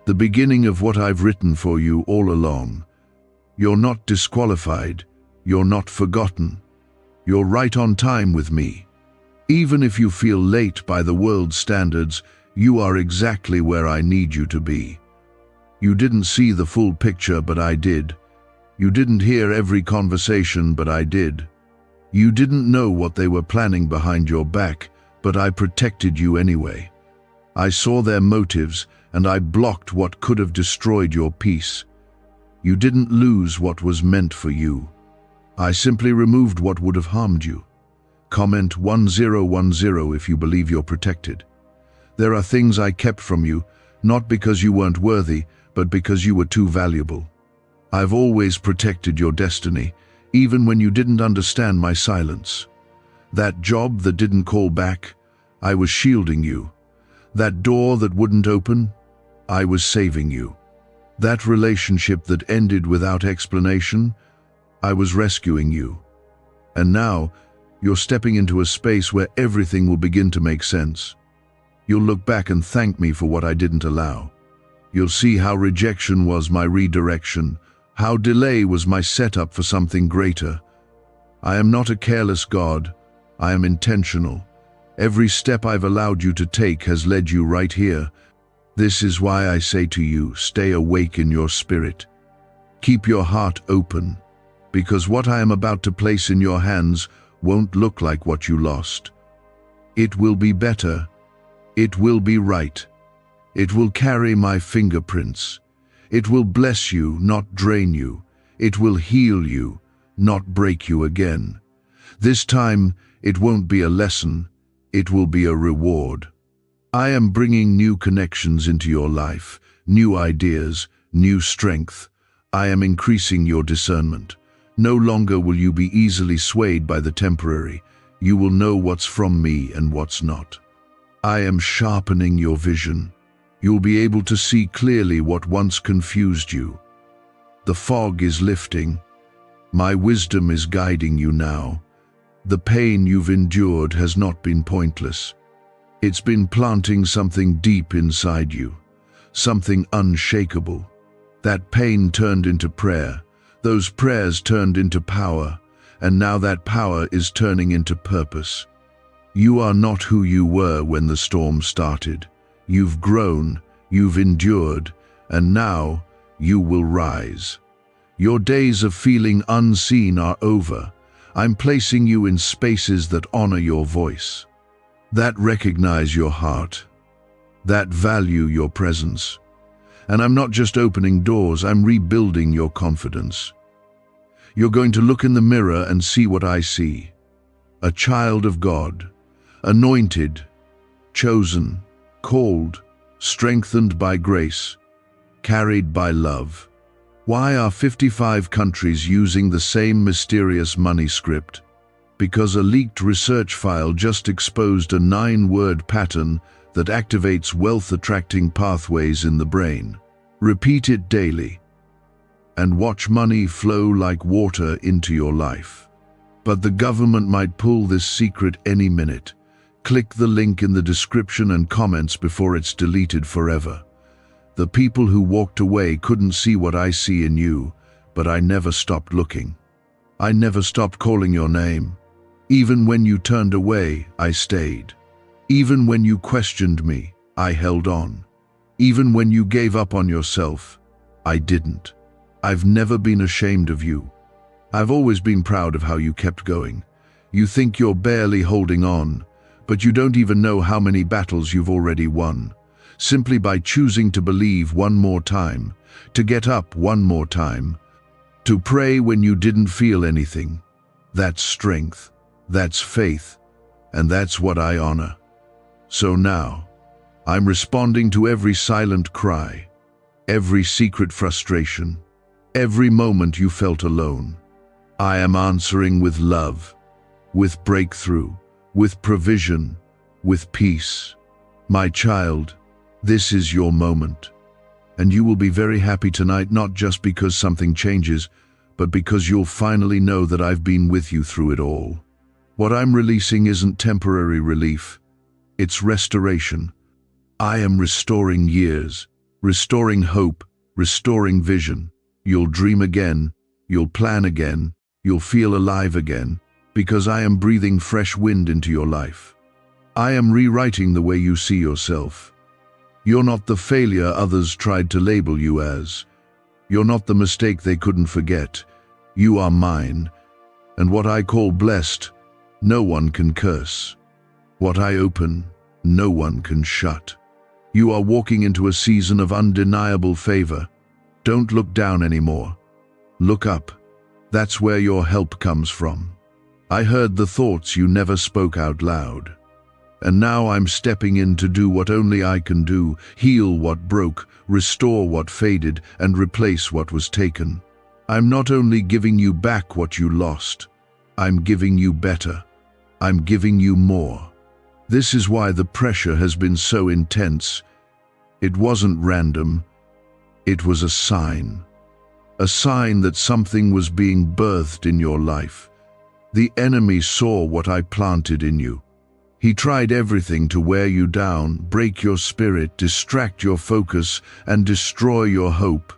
the beginning of what I've written for you all along. You're not disqualified. You're not forgotten. You're right on time with me. Even if you feel late by the world's standards, you are exactly where I need you to be. You didn't see the full picture, but I did. You didn't hear every conversation, but I did. You didn't know what they were planning behind your back, but I protected you anyway. I saw their motives, and I blocked what could have destroyed your peace. You didn't lose what was meant for you. I simply removed what would have harmed you. Comment 1010 if you believe you're protected. There are things I kept from you, not because you weren't worthy, but because you were too valuable. I've always protected your destiny, even when you didn't understand my silence. That job that didn't call back, I was shielding you. That door that wouldn't open, I was saving you. That relationship that ended without explanation, I was rescuing you. And now, you're stepping into a space where everything will begin to make sense. You'll look back and thank me for what I didn't allow. You'll see how rejection was my redirection, how delay was my setup for something greater. I am not a careless God. I am intentional. Every step I've allowed you to take has led you right here. This is why I say to you, stay awake in your spirit. Keep your heart open, because what I am about to place in your hands won't look like what you lost. It will be better. It will be right. It will carry my fingerprints. It will bless you, not drain you. It will heal you, not break you again. This time, it won't be a lesson. It will be a reward. I am bringing new connections into your life, new ideas, new strength. I am increasing your discernment. No longer will you be easily swayed by the temporary. You will know what's from me and what's not. I am sharpening your vision. You'll be able to see clearly what once confused you. The fog is lifting. My wisdom is guiding you now. The pain you've endured has not been pointless. It's been planting something deep inside you, something unshakable. That pain turned into prayer. Those prayers turned into power, and now that power is turning into purpose. You are not who you were when the storm started. You've grown, you've endured, and now you will rise. Your days of feeling unseen are over. I'm placing you in spaces that honor your voice, that recognize your heart, that value your presence. And I'm not just opening doors, I'm rebuilding your confidence. You're going to look in the mirror and see what I see. A child of God, anointed, chosen, called, strengthened by grace, carried by love. Why are 55 countries using the same mysterious money script? Because a leaked research file just exposed a 9-word pattern that activates wealth-attracting pathways in the brain. Repeat it daily, and watch money flow like water into your life. But the government might pull this secret any minute. Click the link in the description and comments before it's deleted forever. The people who walked away couldn't see what I see in you, but I never stopped looking. I never stopped calling your name. Even when you turned away, I stayed. Even when you questioned me, I held on. Even when you gave up on yourself, I didn't. I've never been ashamed of you. I've always been proud of how you kept going. You think you're barely holding on, but you don't even know how many battles you've already won. Simply by choosing to believe one more time, to get up one more time, to pray when you didn't feel anything. That's strength, that's faith, and that's what I honor. So now, I'm responding to every silent cry, every secret frustration, every moment you felt alone. I am answering with love, with breakthrough, with provision, with peace. My child, this is your moment. And you will be very happy tonight, not just because something changes, but because you'll finally know that I've been with you through it all. What I'm releasing isn't temporary relief, it's restoration. I am restoring years, restoring hope, restoring vision. You'll dream again, you'll plan again, you'll feel alive again, because I am breathing fresh wind into your life. I am rewriting the way you see yourself. You're not the failure others tried to label you as. You're not the mistake they couldn't forget. You are mine, and what I call blessed, no one can curse. What I open, no one can shut. You are walking into a season of undeniable favor. Don't look down anymore. Look up. That's where your help comes from. I heard the thoughts you never spoke out loud. And now I'm stepping in to do what only I can do, heal what broke, restore what faded, and replace what was taken. I'm not only giving you back what you lost, I'm giving you better. I'm giving you more. This is why the pressure has been so intense. It wasn't random. It was a sign that something was being birthed in your life. The enemy saw what I planted in you. He tried everything to wear you down, break your spirit, distract your focus, and destroy your hope.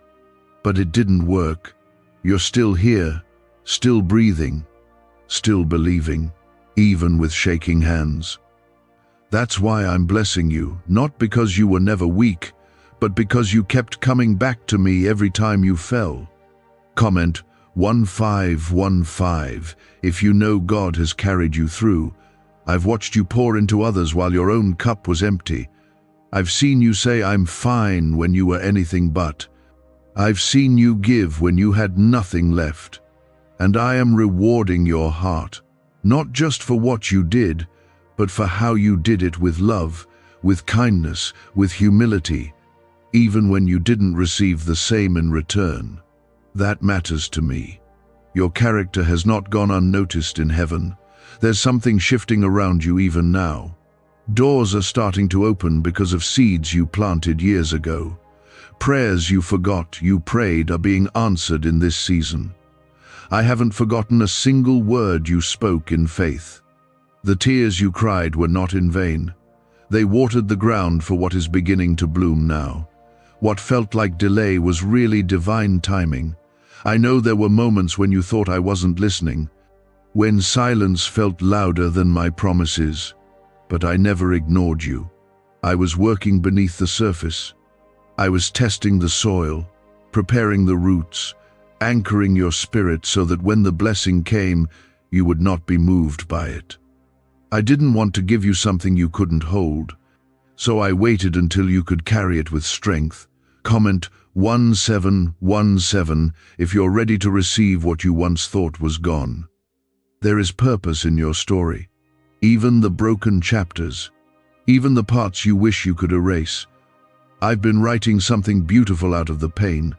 But it didn't work. You're still here, still breathing, still believing, even with shaking hands. That's why I'm blessing you, not because you were never weak, but because you kept coming back to me every time you fell. Comment 1515 if you know God has carried you through. I've watched you pour into others while your own cup was empty. I've seen you say I'm fine when you were anything but. I've seen you give when you had nothing left. And I am rewarding your heart, not just for what you did, but for how you did it with love, with kindness, with humility, even when you didn't receive the same in return. That matters to me. Your character has not gone unnoticed in heaven. There's something shifting around you even now. Doors are starting to open because of seeds you planted years ago. Prayers you forgot you prayed are being answered in this season. I haven't forgotten a single word you spoke in faith. The tears you cried were not in vain. They watered the ground for what is beginning to bloom now. What felt like delay was really divine timing. I know there were moments when you thought I wasn't listening, when silence felt louder than my promises, but I never ignored you. I was working beneath the surface. I was testing the soil, preparing the roots, anchoring your spirit so that when the blessing came, you would not be moved by it. I didn't want to give you something you couldn't hold, so I waited until you could carry it with strength. Comment 1717 if you're ready to receive what you once thought was gone. There is purpose in your story, even the broken chapters, even the parts you wish you could erase. I've been writing something beautiful out of the pain.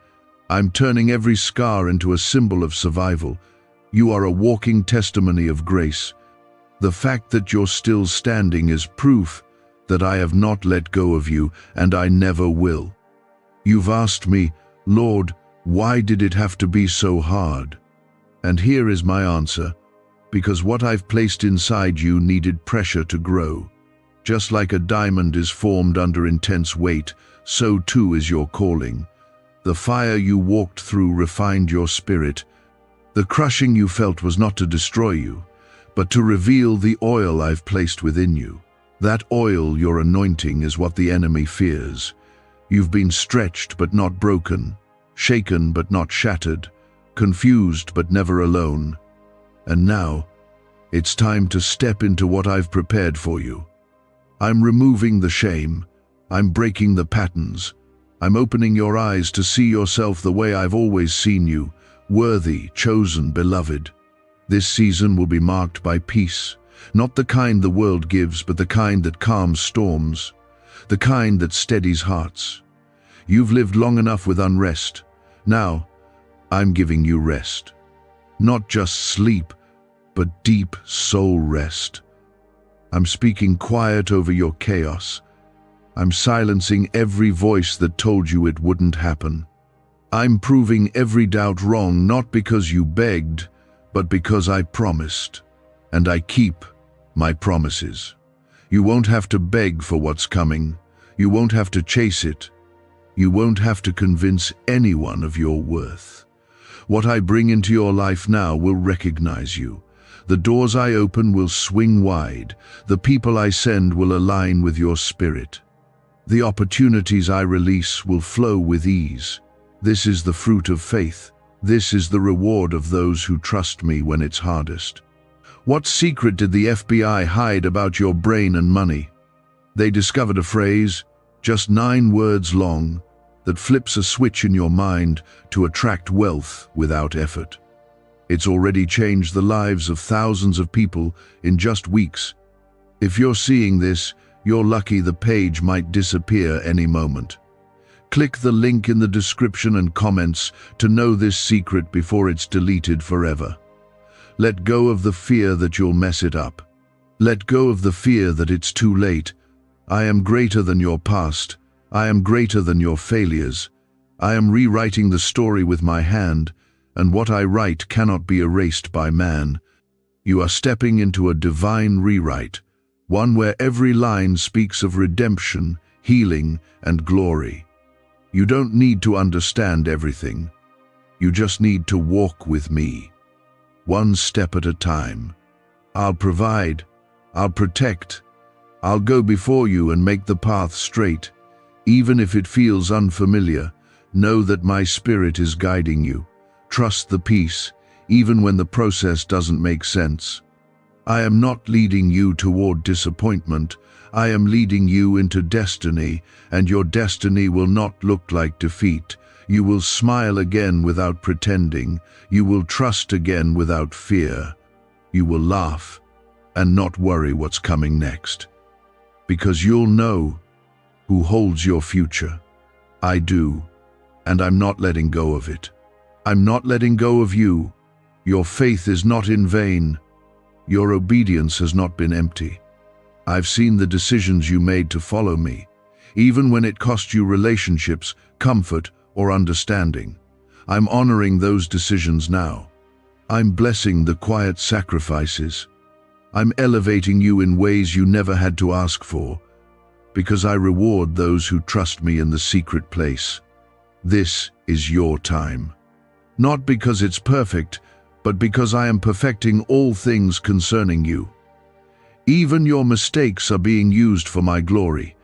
I'm turning every scar into a symbol of survival. You are a walking testimony of grace. The fact that you're still standing is proof that I have not let go of you, and I never will. You've asked me, Lord, why did it have to be so hard? And here is my answer. Because what I've placed inside you needed pressure to grow. Just like a diamond is formed under intense weight, so too is your calling. The fire you walked through refined your spirit. The crushing you felt was not to destroy you, but to reveal the oil I've placed within you. That oil, your anointing, is what the enemy fears. You've been stretched but not broken, shaken but not shattered, confused but never alone. And now, it's time to step into what I've prepared for you. I'm removing the shame. I'm breaking the patterns. I'm opening your eyes to see yourself the way I've always seen you, worthy, chosen, beloved. This season will be marked by peace, not the kind the world gives, but the kind that calms storms, the kind that steadies hearts. You've lived long enough with unrest. Now, I'm giving you rest. Not just sleep, but deep soul rest. I'm speaking quiet over your chaos. I'm silencing every voice that told you it wouldn't happen. I'm proving every doubt wrong, not because you begged, but because I promised. And I keep my promises. You won't have to beg for what's coming. You won't have to chase it. You won't have to convince anyone of your worth. What I bring into your life now will recognize you. The doors I open will swing wide. The people I send will align with your spirit. The opportunities I release will flow with ease. This is the fruit of faith. This is the reward of those who trust me when it's hardest. What secret did the FBI hide about your brain and money? They discovered a phrase, just 9 words long, that flips a switch in your mind to attract wealth without effort. It's already changed the lives of thousands of people in just weeks. If you're seeing this, you're lucky. The page might disappear any moment. Click the link in the description and comments to know this secret before it's deleted forever. Let go of the fear that you'll mess it up. Let go of the fear that it's too late. I am greater than your past. I am greater than your failures. I am rewriting the story with my hand, and what I write cannot be erased by man. You are stepping into a divine rewrite, one where every line speaks of redemption, healing, and glory. You don't need to understand everything. You just need to walk with me, one step at a time. I'll provide, I'll protect, I'll go before you and make the path straight. Even if it feels unfamiliar, know that my spirit is guiding you. Trust the peace, even when the process doesn't make sense. I am not leading you toward disappointment. I am leading you into destiny, and your destiny will not look like defeat. You will smile again without pretending. You will trust again without fear. You will laugh and not worry what's coming next. Because you'll know who holds your future. I do, and I'm not letting go of it. I'm not letting go of you. Your faith is not in vain. Your obedience has not been empty. I've seen the decisions you made to follow me, even when it cost you relationships, comfort, or understanding. I'm honoring those decisions now. I'm blessing the quiet sacrifices. I'm elevating you in ways you never had to ask for, because I reward those who trust me in the secret place. This is your time. Not because it's perfect, but because I am perfecting all things concerning you. Even your mistakes are being used for my glory.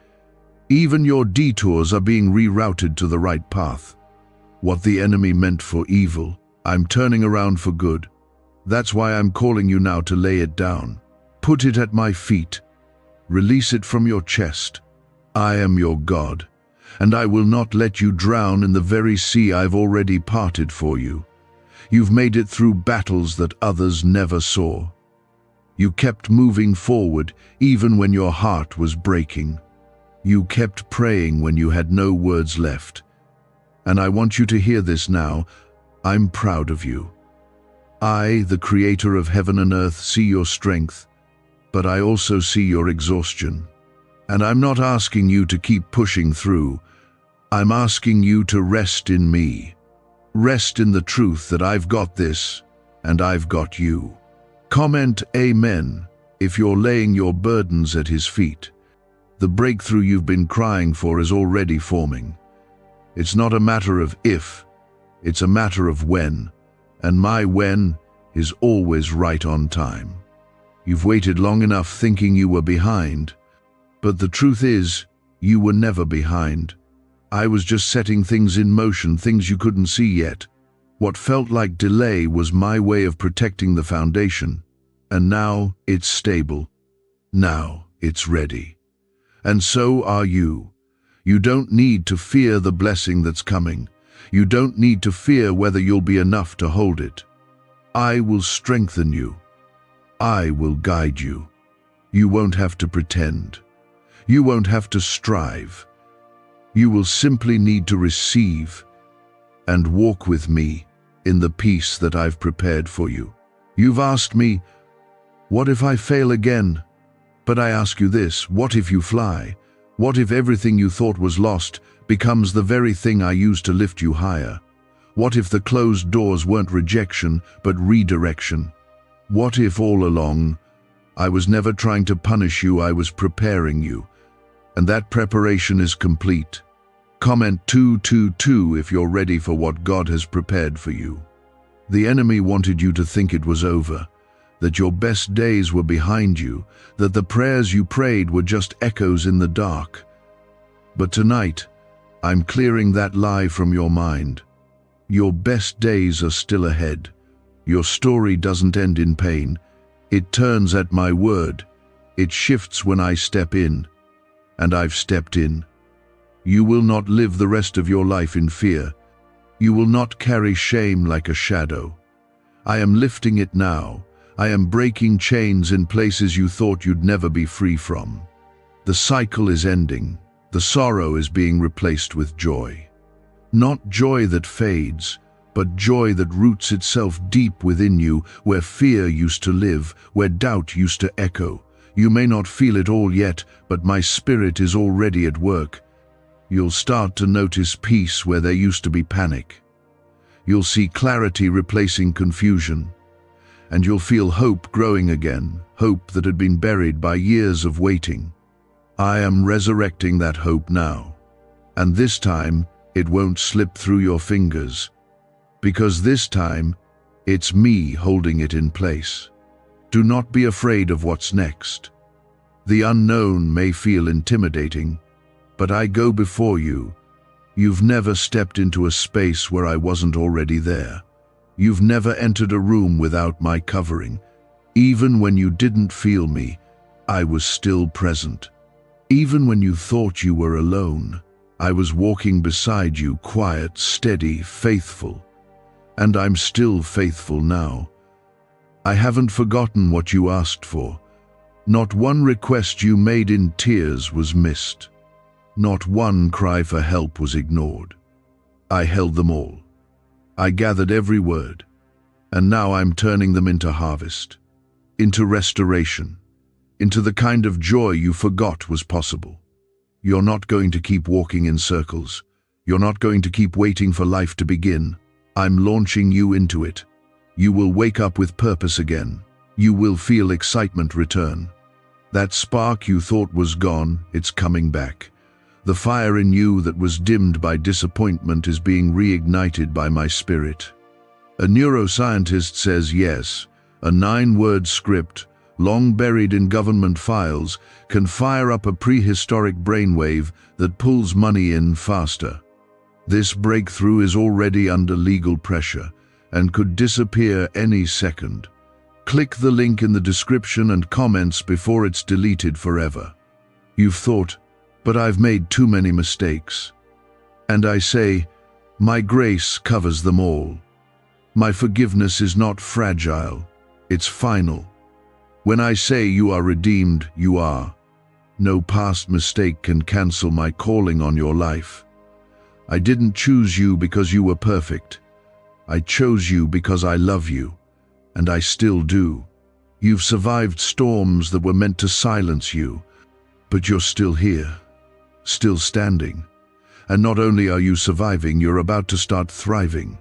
Even your detours are being rerouted to the right path. What the enemy meant for evil, I'm turning around for good. That's why I'm calling you now to lay it down. Put it at my feet. Release it from your chest. I am your God, and I will not let you drown in the very sea I've already parted for you. You've made it through battles that others never saw. You kept moving forward even when your heart was breaking. You kept praying when you had no words left. And I want you to hear this now. I'm proud of you. I, the creator of heaven and earth, see your strength, but I also see your exhaustion. And I'm not asking you to keep pushing through. I'm asking you to rest in me. Rest in the truth that I've got this, and I've got you. Comment Amen if you're laying your burdens at His feet. The breakthrough you've been crying for is already forming. It's not a matter of if, it's a matter of when, and my when is always right on time. You've waited long enough thinking you were behind, but the truth is, you were never behind. I was just setting things in motion, things you couldn't see yet. What felt like delay was my way of protecting the foundation, and now it's stable. Now it's ready. And so are you. You don't need to fear the blessing that's coming. You don't need to fear whether you'll be enough to hold it. I will strengthen you. I will guide you. You won't have to pretend. You won't have to strive. You will simply need to receive and walk with me in the peace that I've prepared for you. You've asked me, what if I fail again? But I ask you this, what if you fly? What if everything you thought was lost becomes the very thing I use to lift you higher? What if the closed doors weren't rejection, but redirection? What if all along, I was never trying to punish you, I was preparing you? And that preparation is complete. Comment 222 if you're ready for what God has prepared for you. The enemy wanted you to think it was over, that your best days were behind you, that the prayers you prayed were just echoes in the dark. But tonight, I'm clearing that lie from your mind. Your best days are still ahead. Your story doesn't end in pain. It turns at my word. It shifts when I step in. And I've stepped in. You will not live the rest of your life in fear. You will not carry shame like a shadow. I am lifting it now. I am breaking chains in places you thought you'd never be free from. The cycle is ending. The sorrow is being replaced with joy. Not joy that fades, but joy that roots itself deep within you, where fear used to live, where doubt used to echo. You may not feel it all yet, but my spirit is already at work. You'll start to notice peace where there used to be panic. You'll see clarity replacing confusion. And you'll feel hope growing again, hope that had been buried by years of waiting. I am resurrecting that hope now. And this time, it won't slip through your fingers. Because this time, it's me holding it in place. Do not be afraid of what's next. The unknown may feel intimidating, but I go before you. You've never stepped into a space where I wasn't already there. You've never entered a room without my covering. Even when you didn't feel me, I was still present. Even when you thought you were alone, I was walking beside you, quiet, steady, faithful. And I'm still faithful now. I haven't forgotten what you asked for. Not one request you made in tears was missed. Not one cry for help was ignored. I held them all. I gathered every word, and now I'm turning them into harvest, into restoration, into the kind of joy you forgot was possible. You're not going to keep walking in circles. You're not going to keep waiting for life to begin. I'm launching you into it. You will wake up with purpose again. You will feel excitement return. That spark you thought was gone, it's coming back. The fire in you that was dimmed by disappointment is being reignited by my spirit. A neuroscientist says yes, a 9-word script, long buried in government files, can fire up a prehistoric brainwave that pulls money in faster. This breakthrough is already under legal pressure and could disappear any second. Click the link in the description and comments before it's deleted forever. You've thought, but I've made too many mistakes. And I say, my grace covers them all. My forgiveness is not fragile, it's final. When I say you are redeemed, you are. No past mistake can cancel my calling on your life. I didn't choose you because you were perfect. I chose you because I love you, and I still do. You've survived storms that were meant to silence you, but you're still here. Still standing. And not only are you surviving, you're about to start thriving.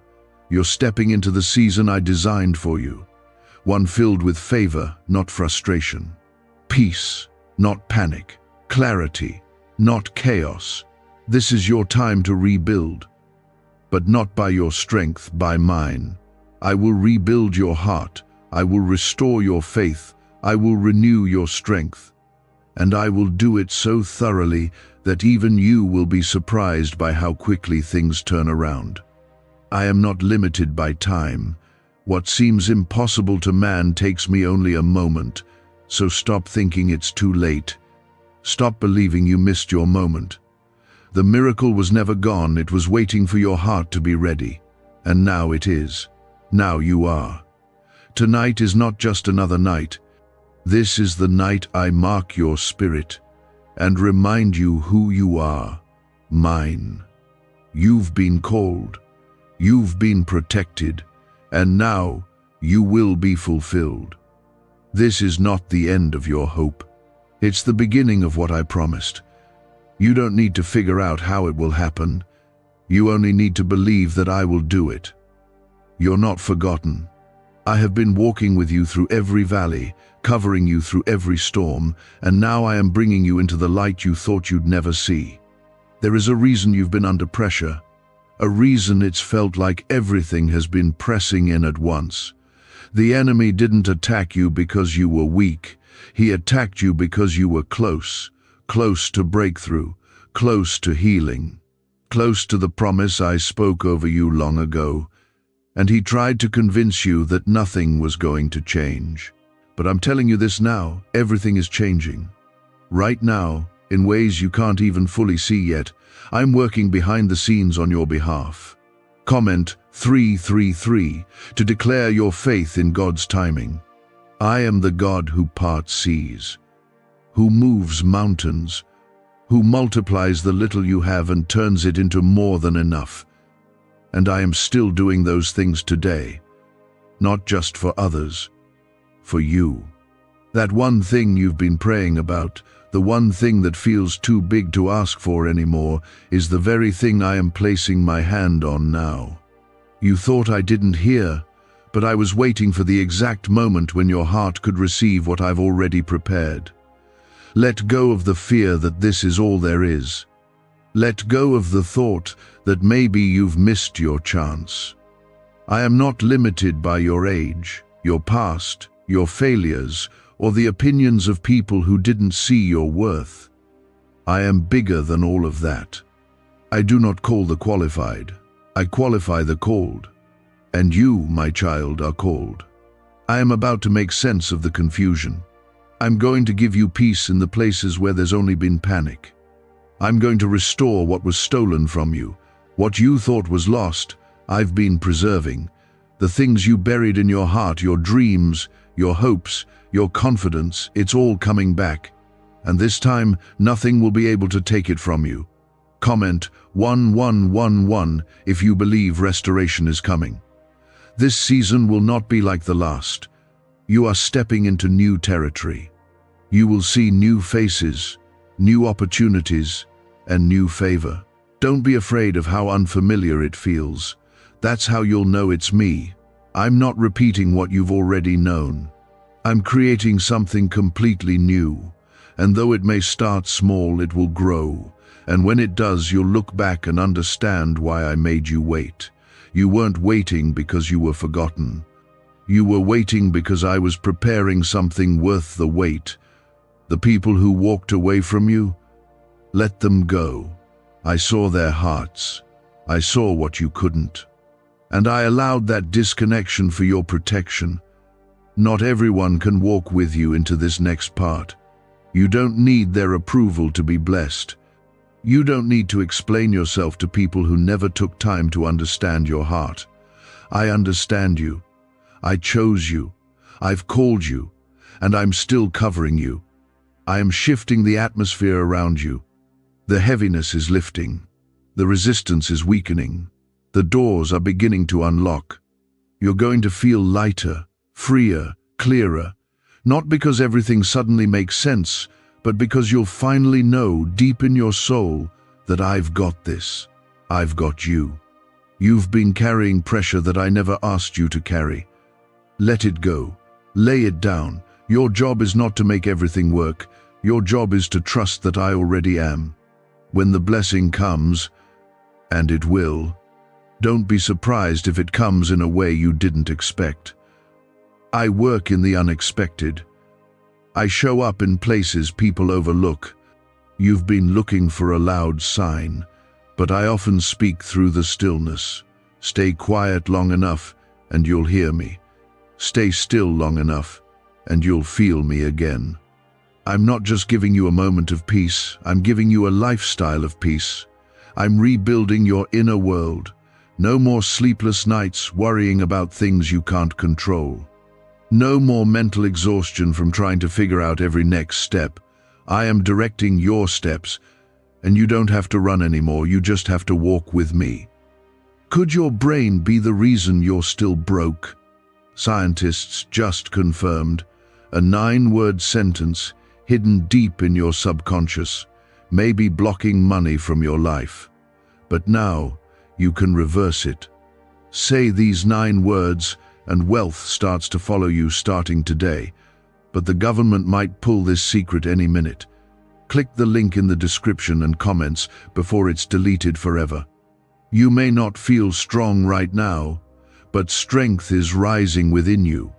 You're stepping into the season I designed for you. One filled with favor, not frustration. Peace, not panic. clarity, not chaos. This is your time to rebuild, but not by your strength, by mine. I will rebuild your heart. I will restore your faith. I will renew your strength. And I will do it so thoroughly that even you will be surprised by how quickly things turn around. I am not limited by time. What seems impossible to man takes me only a moment, so stop thinking it's too late. Stop believing you missed your moment. The miracle was never gone, it was waiting for your heart to be ready. And now it is. Now you are. Tonight is not just another night. This is the night I mark your spirit and remind you who you are, mine. You've been called, you've been protected, and now you will be fulfilled. This is not the end of your hope. It's the beginning of what I promised. You don't need to figure out how it will happen. You only need to believe that I will do it. You're not forgotten. I have been walking with you through every valley, covering you through every storm, and now I am bringing you into the light you thought you'd never see. There is a reason you've been under pressure, a reason it's felt like everything has been pressing in at once. The enemy didn't attack you because you were weak. He attacked you because you were close to breakthrough, close to healing, close to the promise I spoke over you long ago. And he tried to convince you that nothing was going to change. But I'm telling you this now, everything is changing. Right now, in ways you can't even fully see yet, I'm working behind the scenes on your behalf. Comment 333 to declare your faith in God's timing. I am the God who parts seas, who moves mountains, who multiplies the little you have and turns it into more than enough. And I am still doing those things today, not just for others, for you. That one thing you've been praying about, the one thing that feels too big to ask for anymore, is the very thing I am placing my hand on now. You thought I didn't hear, but I was waiting for the exact moment when your heart could receive what I've already prepared. Let go of the fear that this is all there is. Let go of the thought that maybe you've missed your chance. I am not limited by your age, your past, your failures, or the opinions of people who didn't see your worth. I am bigger than all of that. I do not call the qualified. I qualify the called. And you, my child, are called. I am about to make sense of the confusion. I'm going to give you peace in the places where there's only been panic. I'm going to restore what was stolen from you. What you thought was lost, I've been preserving. The things you buried in your heart, your dreams, your hopes, your confidence, it's all coming back. And this time, nothing will be able to take it from you. Comment 1111 if you believe restoration is coming. This season will not be like the last. You are stepping into new territory. You will see new faces, new opportunities, and new favor. Don't be afraid of how unfamiliar it feels. That's how you'll know it's me. I'm not repeating what you've already known. I'm creating something completely new, and though it may start small, it will grow. And when it does, you'll look back and understand why I made you wait. You weren't waiting because you were forgotten. You were waiting because I was preparing something worth the wait. The people who walked away from you, let them go. I saw their hearts. I saw what you couldn't. And I allowed that disconnection for your protection. Not everyone can walk with you into this next part. You don't need their approval to be blessed. You don't need to explain yourself to people who never took time to understand your heart. I understand you. I chose you. I've called you. And I'm still covering you. I am shifting the atmosphere around you. The heaviness is lifting. The resistance is weakening. The doors are beginning to unlock. You're going to feel lighter, freer, clearer, not because everything suddenly makes sense, but because you'll finally know deep in your soul that I've got this. I've got you. You've been carrying pressure that I never asked you to carry. Let it go. Lay it down. Your job is not to make everything work. Your job is to trust that I already am. When the blessing comes, and it will, don't be surprised if it comes in a way you didn't expect. I work in the unexpected. I show up in places people overlook. You've been looking for a loud sign, but I often speak through the stillness. Stay quiet long enough, and you'll hear me. Stay still long enough, and you'll feel me again. I'm not just giving you a moment of peace, I'm giving you a lifestyle of peace. I'm rebuilding your inner world. No more sleepless nights worrying about things you can't control. No more mental exhaustion from trying to figure out every next step. I am directing your steps, and you don't have to run anymore, you just have to walk with me. Could your brain be the reason you're still broke? Scientists just confirmed a 9-word sentence hidden deep in your subconscious may be blocking money from your life. But now you can reverse it. Say these 9 words and wealth starts to follow you starting today. But the government might pull this secret any minute. Click the link in the description and comments before it's deleted forever. You may not feel strong right now, but strength is rising within you.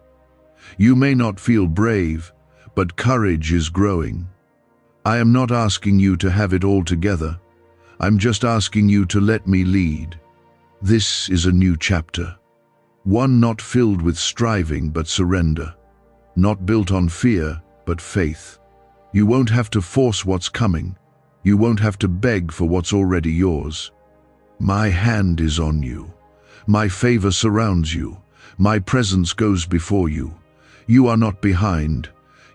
You may not feel brave, but courage is growing. I am not asking you to have it all together. I'm just asking you to let me lead. This is a new chapter. One not filled with striving but surrender. Not built on fear but faith. You won't have to force what's coming. You won't have to beg for what's already yours. My hand is on you. My favor surrounds you. My presence goes before you. You are not behind.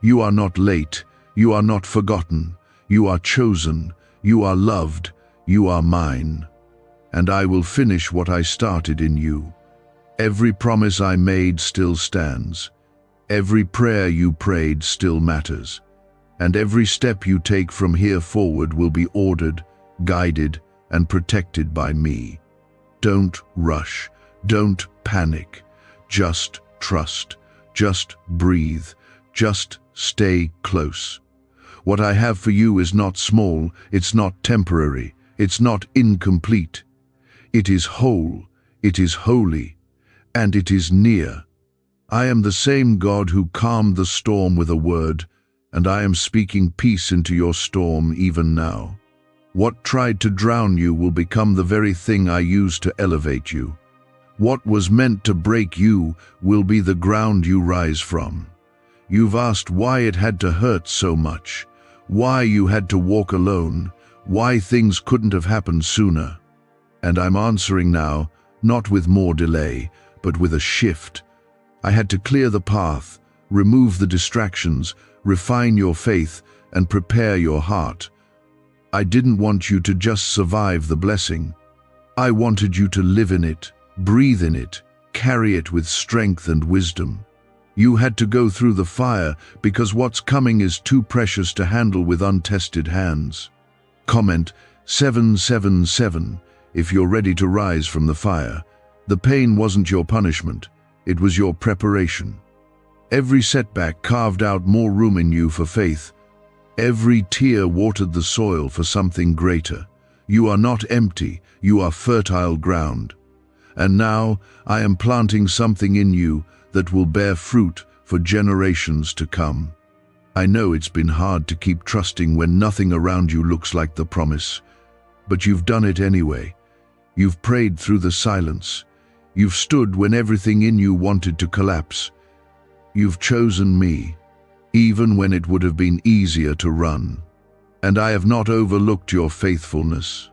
You are not late. You are not forgotten. You are chosen. You are loved. You are mine. And I will finish what I started in you. Every promise I made still stands. Every prayer you prayed still matters. And every step you take from here forward will be ordered, guided, and protected by me. Don't rush. Don't panic. Just trust. Just breathe. Just stay close. What I have for you is not small, it's not temporary, it's not incomplete. It is whole, it is holy, and it is near. I am the same God who calmed the storm with a word, and I am speaking peace into your storm even now. What tried to drown you will become the very thing I use to elevate you. What was meant to break you will be the ground you rise from. You've asked why it had to hurt so much, why you had to walk alone, why things couldn't have happened sooner. And I'm answering now, not with more delay, but with a shift. I had to clear the path, remove the distractions, refine your faith, and prepare your heart. I didn't want you to just survive the blessing. I wanted you to live in it, breathe in it, carry it with strength and wisdom. You had to go through the fire because what's coming is too precious to handle with untested hands. Comment 777 if you're ready to rise from the fire. The pain wasn't your punishment, it was your preparation. Every setback carved out more room in you for faith. Every tear watered the soil for something greater. You are not empty, you are fertile ground. And now I am planting something in you that will bear fruit for generations to come. I know it's been hard to keep trusting when nothing around you looks like the promise, but you've done it anyway. You've prayed through the silence. You've stood when everything in you wanted to collapse. You've chosen me, even when it would have been easier to run. And I have not overlooked your faithfulness.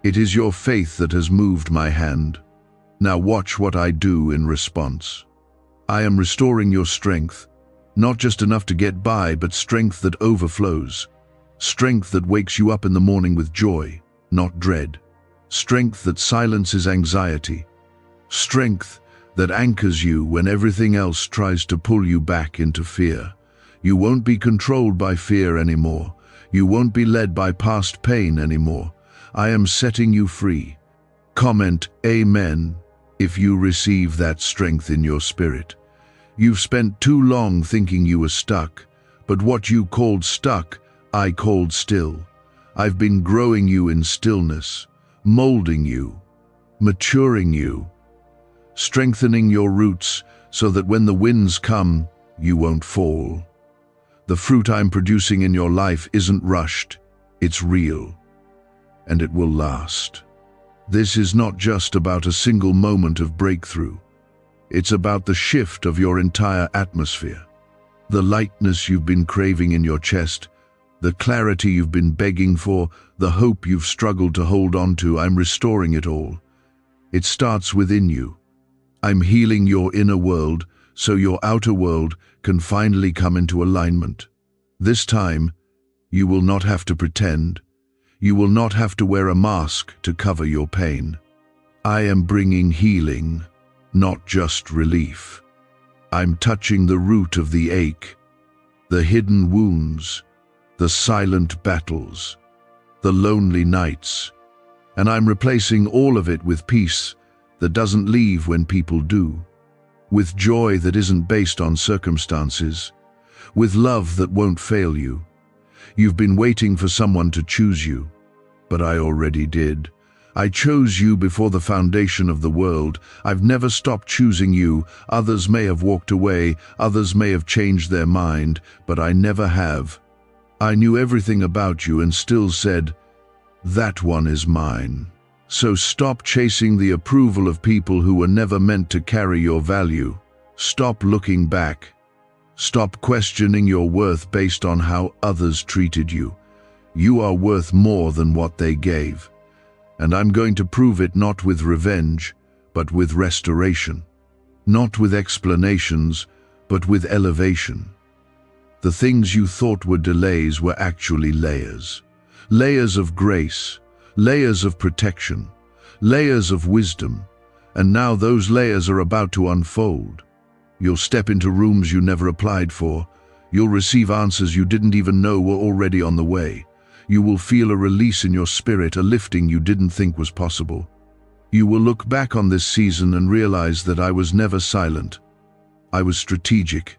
It is your faith that has moved my hand. Now watch what I do in response. I am restoring your strength, not just enough to get by, but strength that overflows. Strength that wakes you up in the morning with joy, not dread. Strength that silences anxiety. Strength that anchors you when everything else tries to pull you back into fear. You won't be controlled by fear anymore. You won't be led by past pain anymore. I am setting you free. Comment Amen if you receive that strength in your spirit. You've spent too long thinking you were stuck, but what you called stuck I called still. I've been growing you in stillness, molding you, maturing you, strengthening your roots so that when the winds come, you won't fall. The fruit I'm producing in your life isn't rushed, it's real, and it will last. This is not just about a single moment of breakthrough. It's about the shift of your entire atmosphere. The lightness you've been craving in your chest, the clarity you've been begging for, the hope you've struggled to hold on to, I'm restoring it all. It starts within you. I'm healing your inner world so your outer world can finally come into alignment. This time, you will not have to pretend. You will not have to wear a mask to cover your pain. I am bringing healing, not just relief. I'm touching the root of the ache, the hidden wounds, the silent battles, the lonely nights, and I'm replacing all of it with peace that doesn't leave when people do, with joy that isn't based on circumstances, with love that won't fail you. You've been waiting for someone to choose you, but I already did. I chose you before the foundation of the world. I've never stopped choosing you. Others may have walked away, others may have changed their mind, but I never have. I knew everything about you and still said, that one is mine. So stop chasing the approval of people who were never meant to carry your value. Stop looking back. Stop questioning your worth based on how others treated you. You are worth more than what they gave. And I'm going to prove it not with revenge, but with restoration. Not with explanations, but with elevation. The things you thought were delays were actually layers. Layers of grace, layers of protection, layers of wisdom, and now those layers are about to unfold. You'll step into rooms you never applied for. You'll receive answers you didn't even know were already on the way. You will feel a release in your spirit, a lifting you didn't think was possible. You will look back on this season and realize that I was never silent. I was strategic.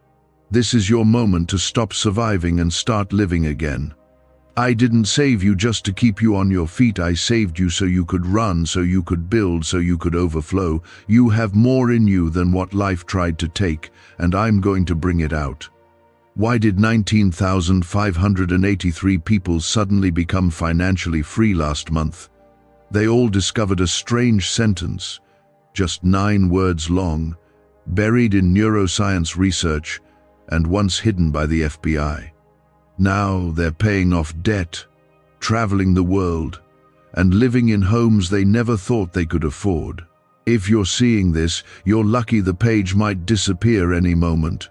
This is your moment to stop surviving and start living again. I didn't save you just to keep you on your feet. I saved you so you could run, so you could build, so you could overflow. You have more in you than what life tried to take, and I'm going to bring it out. Why did 19,583 people suddenly become financially free last month? They all discovered a strange sentence, just 9 words long, buried in neuroscience research and once hidden by the FBI. Now they're paying off debt, traveling the world, and living in homes they never thought they could afford. If you're seeing this, you're lucky. The page might disappear any moment.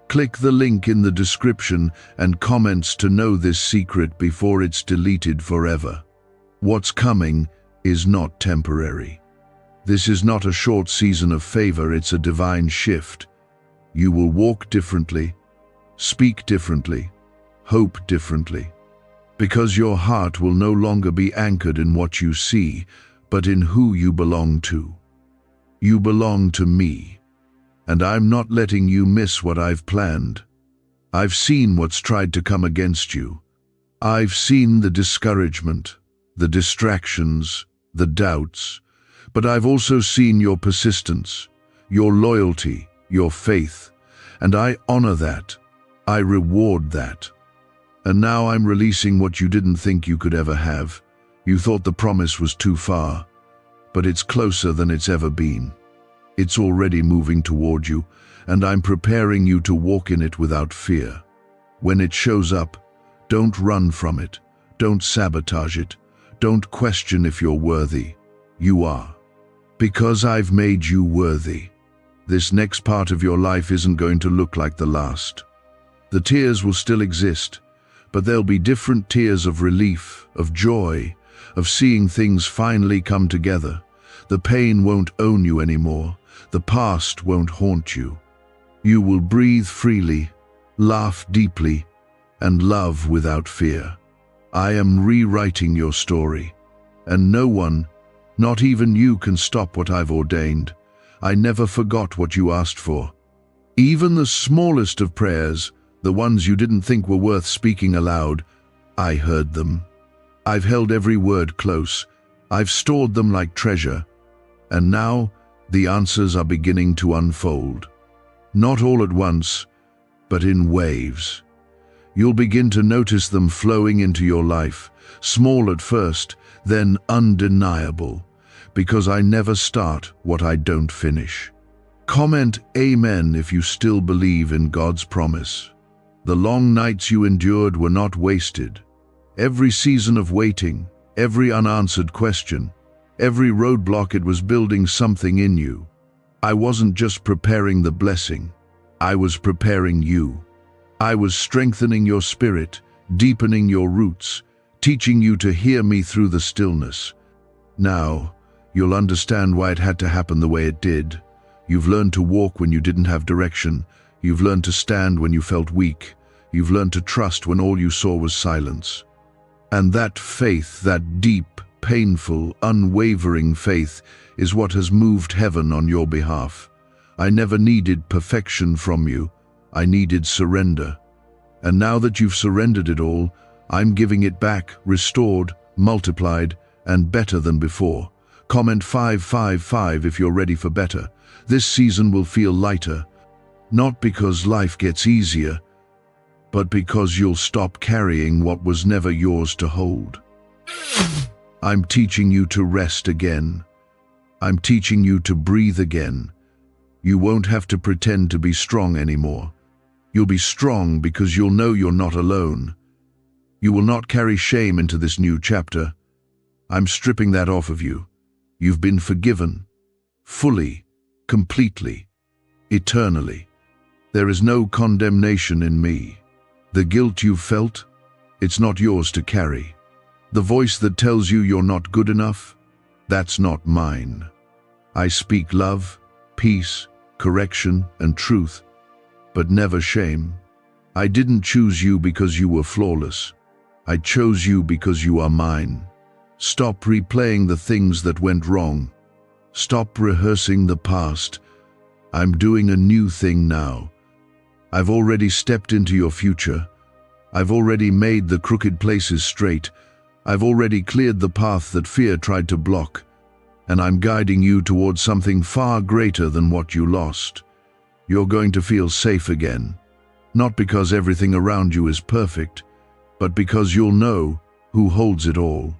Click the link in the description and comments to know this secret before it's deleted forever. What's coming is not temporary. This is not a short season of favor, it's a divine shift. You will walk differently, speak differently, hope differently, because your heart will no longer be anchored in what you see, but in who you belong to. You belong to me, and I'm not letting you miss what I've planned. I've seen what's tried to come against you. I've seen the discouragement, the distractions, the doubts, but I've also seen your persistence, your loyalty, your faith, and I honor that. I reward that. And now I'm releasing what you didn't think you could ever have. You thought the promise was too far, but it's closer than it's ever been. It's already moving toward you, and I'm preparing you to walk in it without fear. When it shows up, don't run from it. Don't sabotage it. Don't question if you're worthy. You are. Because I've made you worthy. This next part of your life isn't going to look like the last. The tears will still exist, but there'll be different tears of relief, of joy, of seeing things finally come together. The pain won't own you anymore. The past won't haunt you. You will breathe freely, laugh deeply, and love without fear. I am rewriting your story, and no one, not even you, can stop what I've ordained. I never forgot what you asked for. Even the smallest of prayers, the ones you didn't think were worth speaking aloud, I heard them. I've held every word close. I've stored them like treasure. And now, the answers are beginning to unfold. Not all at once, but in waves. You'll begin to notice them flowing into your life, small at first, then undeniable, because I never start what I don't finish. Comment Amen if you still believe in God's promise. The long nights you endured were not wasted. Every season of waiting, every unanswered question, every roadblock, it was building something in you. I wasn't just preparing the blessing, I was preparing you. I was strengthening your spirit, deepening your roots, teaching you to hear me through the stillness. Now, you'll understand why it had to happen the way it did. You've learned to walk when you didn't have direction. You've learned to stand when you felt weak. You've learned to trust when all you saw was silence. And that faith, that deep, painful, unwavering faith, is what has moved heaven on your behalf. I never needed perfection from you. I needed surrender. And now that you've surrendered it all, I'm giving it back, restored, multiplied, and better than before. Comment 555 if you're ready for better. This season will feel lighter, not because life gets easier, but because you'll stop carrying what was never yours to hold. I'm teaching you to rest again. I'm teaching you to breathe again. You won't have to pretend to be strong anymore. You'll be strong because you'll know you're not alone. You will not carry shame into this new chapter. I'm stripping that off of you. You've been forgiven, fully, completely, eternally. There is no condemnation in me. The guilt you've felt, it's not yours to carry. The voice that tells you you're not good enough, that's not mine. I speak love, peace, correction, and truth, but never shame. I didn't choose you because you were flawless. I chose you because you are mine. Stop replaying the things that went wrong. Stop rehearsing the past. I'm doing a new thing now. I've already stepped into your future. I've already made the crooked places straight. I've already cleared the path that fear tried to block. And I'm guiding you towards something far greater than what you lost. You're going to feel safe again. Not because everything around you is perfect, but because you'll know who holds it all.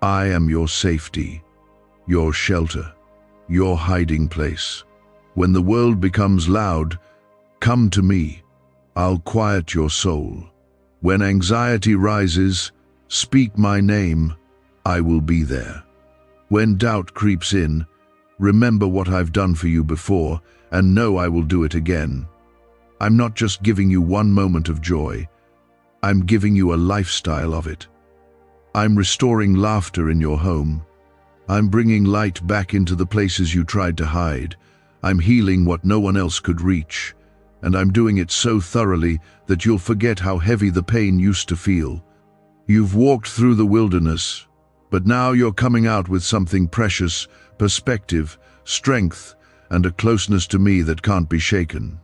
I am your safety, your shelter, your hiding place. When the world becomes loud, come to me. I'll quiet your soul. When anxiety rises, speak my name. I will be there. When doubt creeps in, remember what I've done for you before and know I will do it again. I'm not just giving you one moment of joy. I'm giving you a lifestyle of it. I'm restoring laughter in your home. I'm bringing light back into the places you tried to hide. I'm healing what no one else could reach. And I'm doing it so thoroughly that you'll forget how heavy the pain used to feel. You've walked through the wilderness, but now you're coming out with something precious, perspective, strength, and a closeness to me that can't be shaken.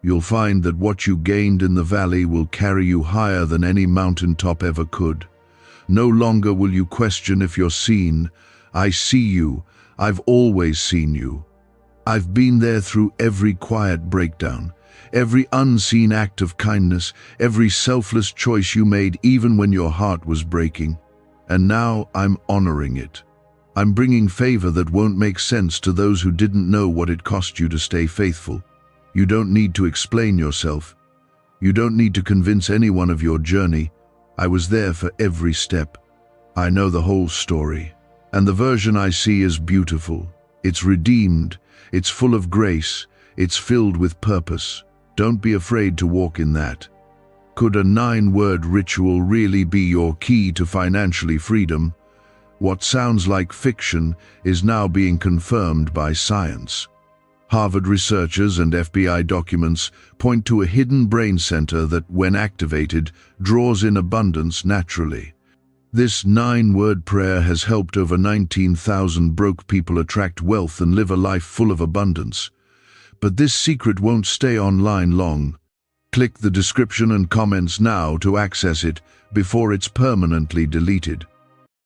You'll find that what you gained in the valley will carry you higher than any mountaintop ever could. No longer will you question if you're seen. I see you. I've always seen you. I've been there through every quiet breakdown, every unseen act of kindness, every selfless choice you made even when your heart was breaking. And now I'm honoring it. I'm bringing favor that won't make sense to those who didn't know what it cost you to stay faithful. You don't need to explain yourself. You don't need to convince anyone of your journey. I was there for every step. I know the whole story. And the version I see is beautiful. It's redeemed. It's full of grace. It's filled with purpose. Don't be afraid to walk in that. Could a 9-word ritual really be your key to financially freedom? What sounds like fiction is now being confirmed by science. Harvard researchers and FBI documents point to a hidden brain center that, when activated, draws in abundance naturally. This 9-word prayer has helped over 19,000 broke people attract wealth and live a life full of abundance. But this secret won't stay online long. Click the description and comments now to access it before it's permanently deleted.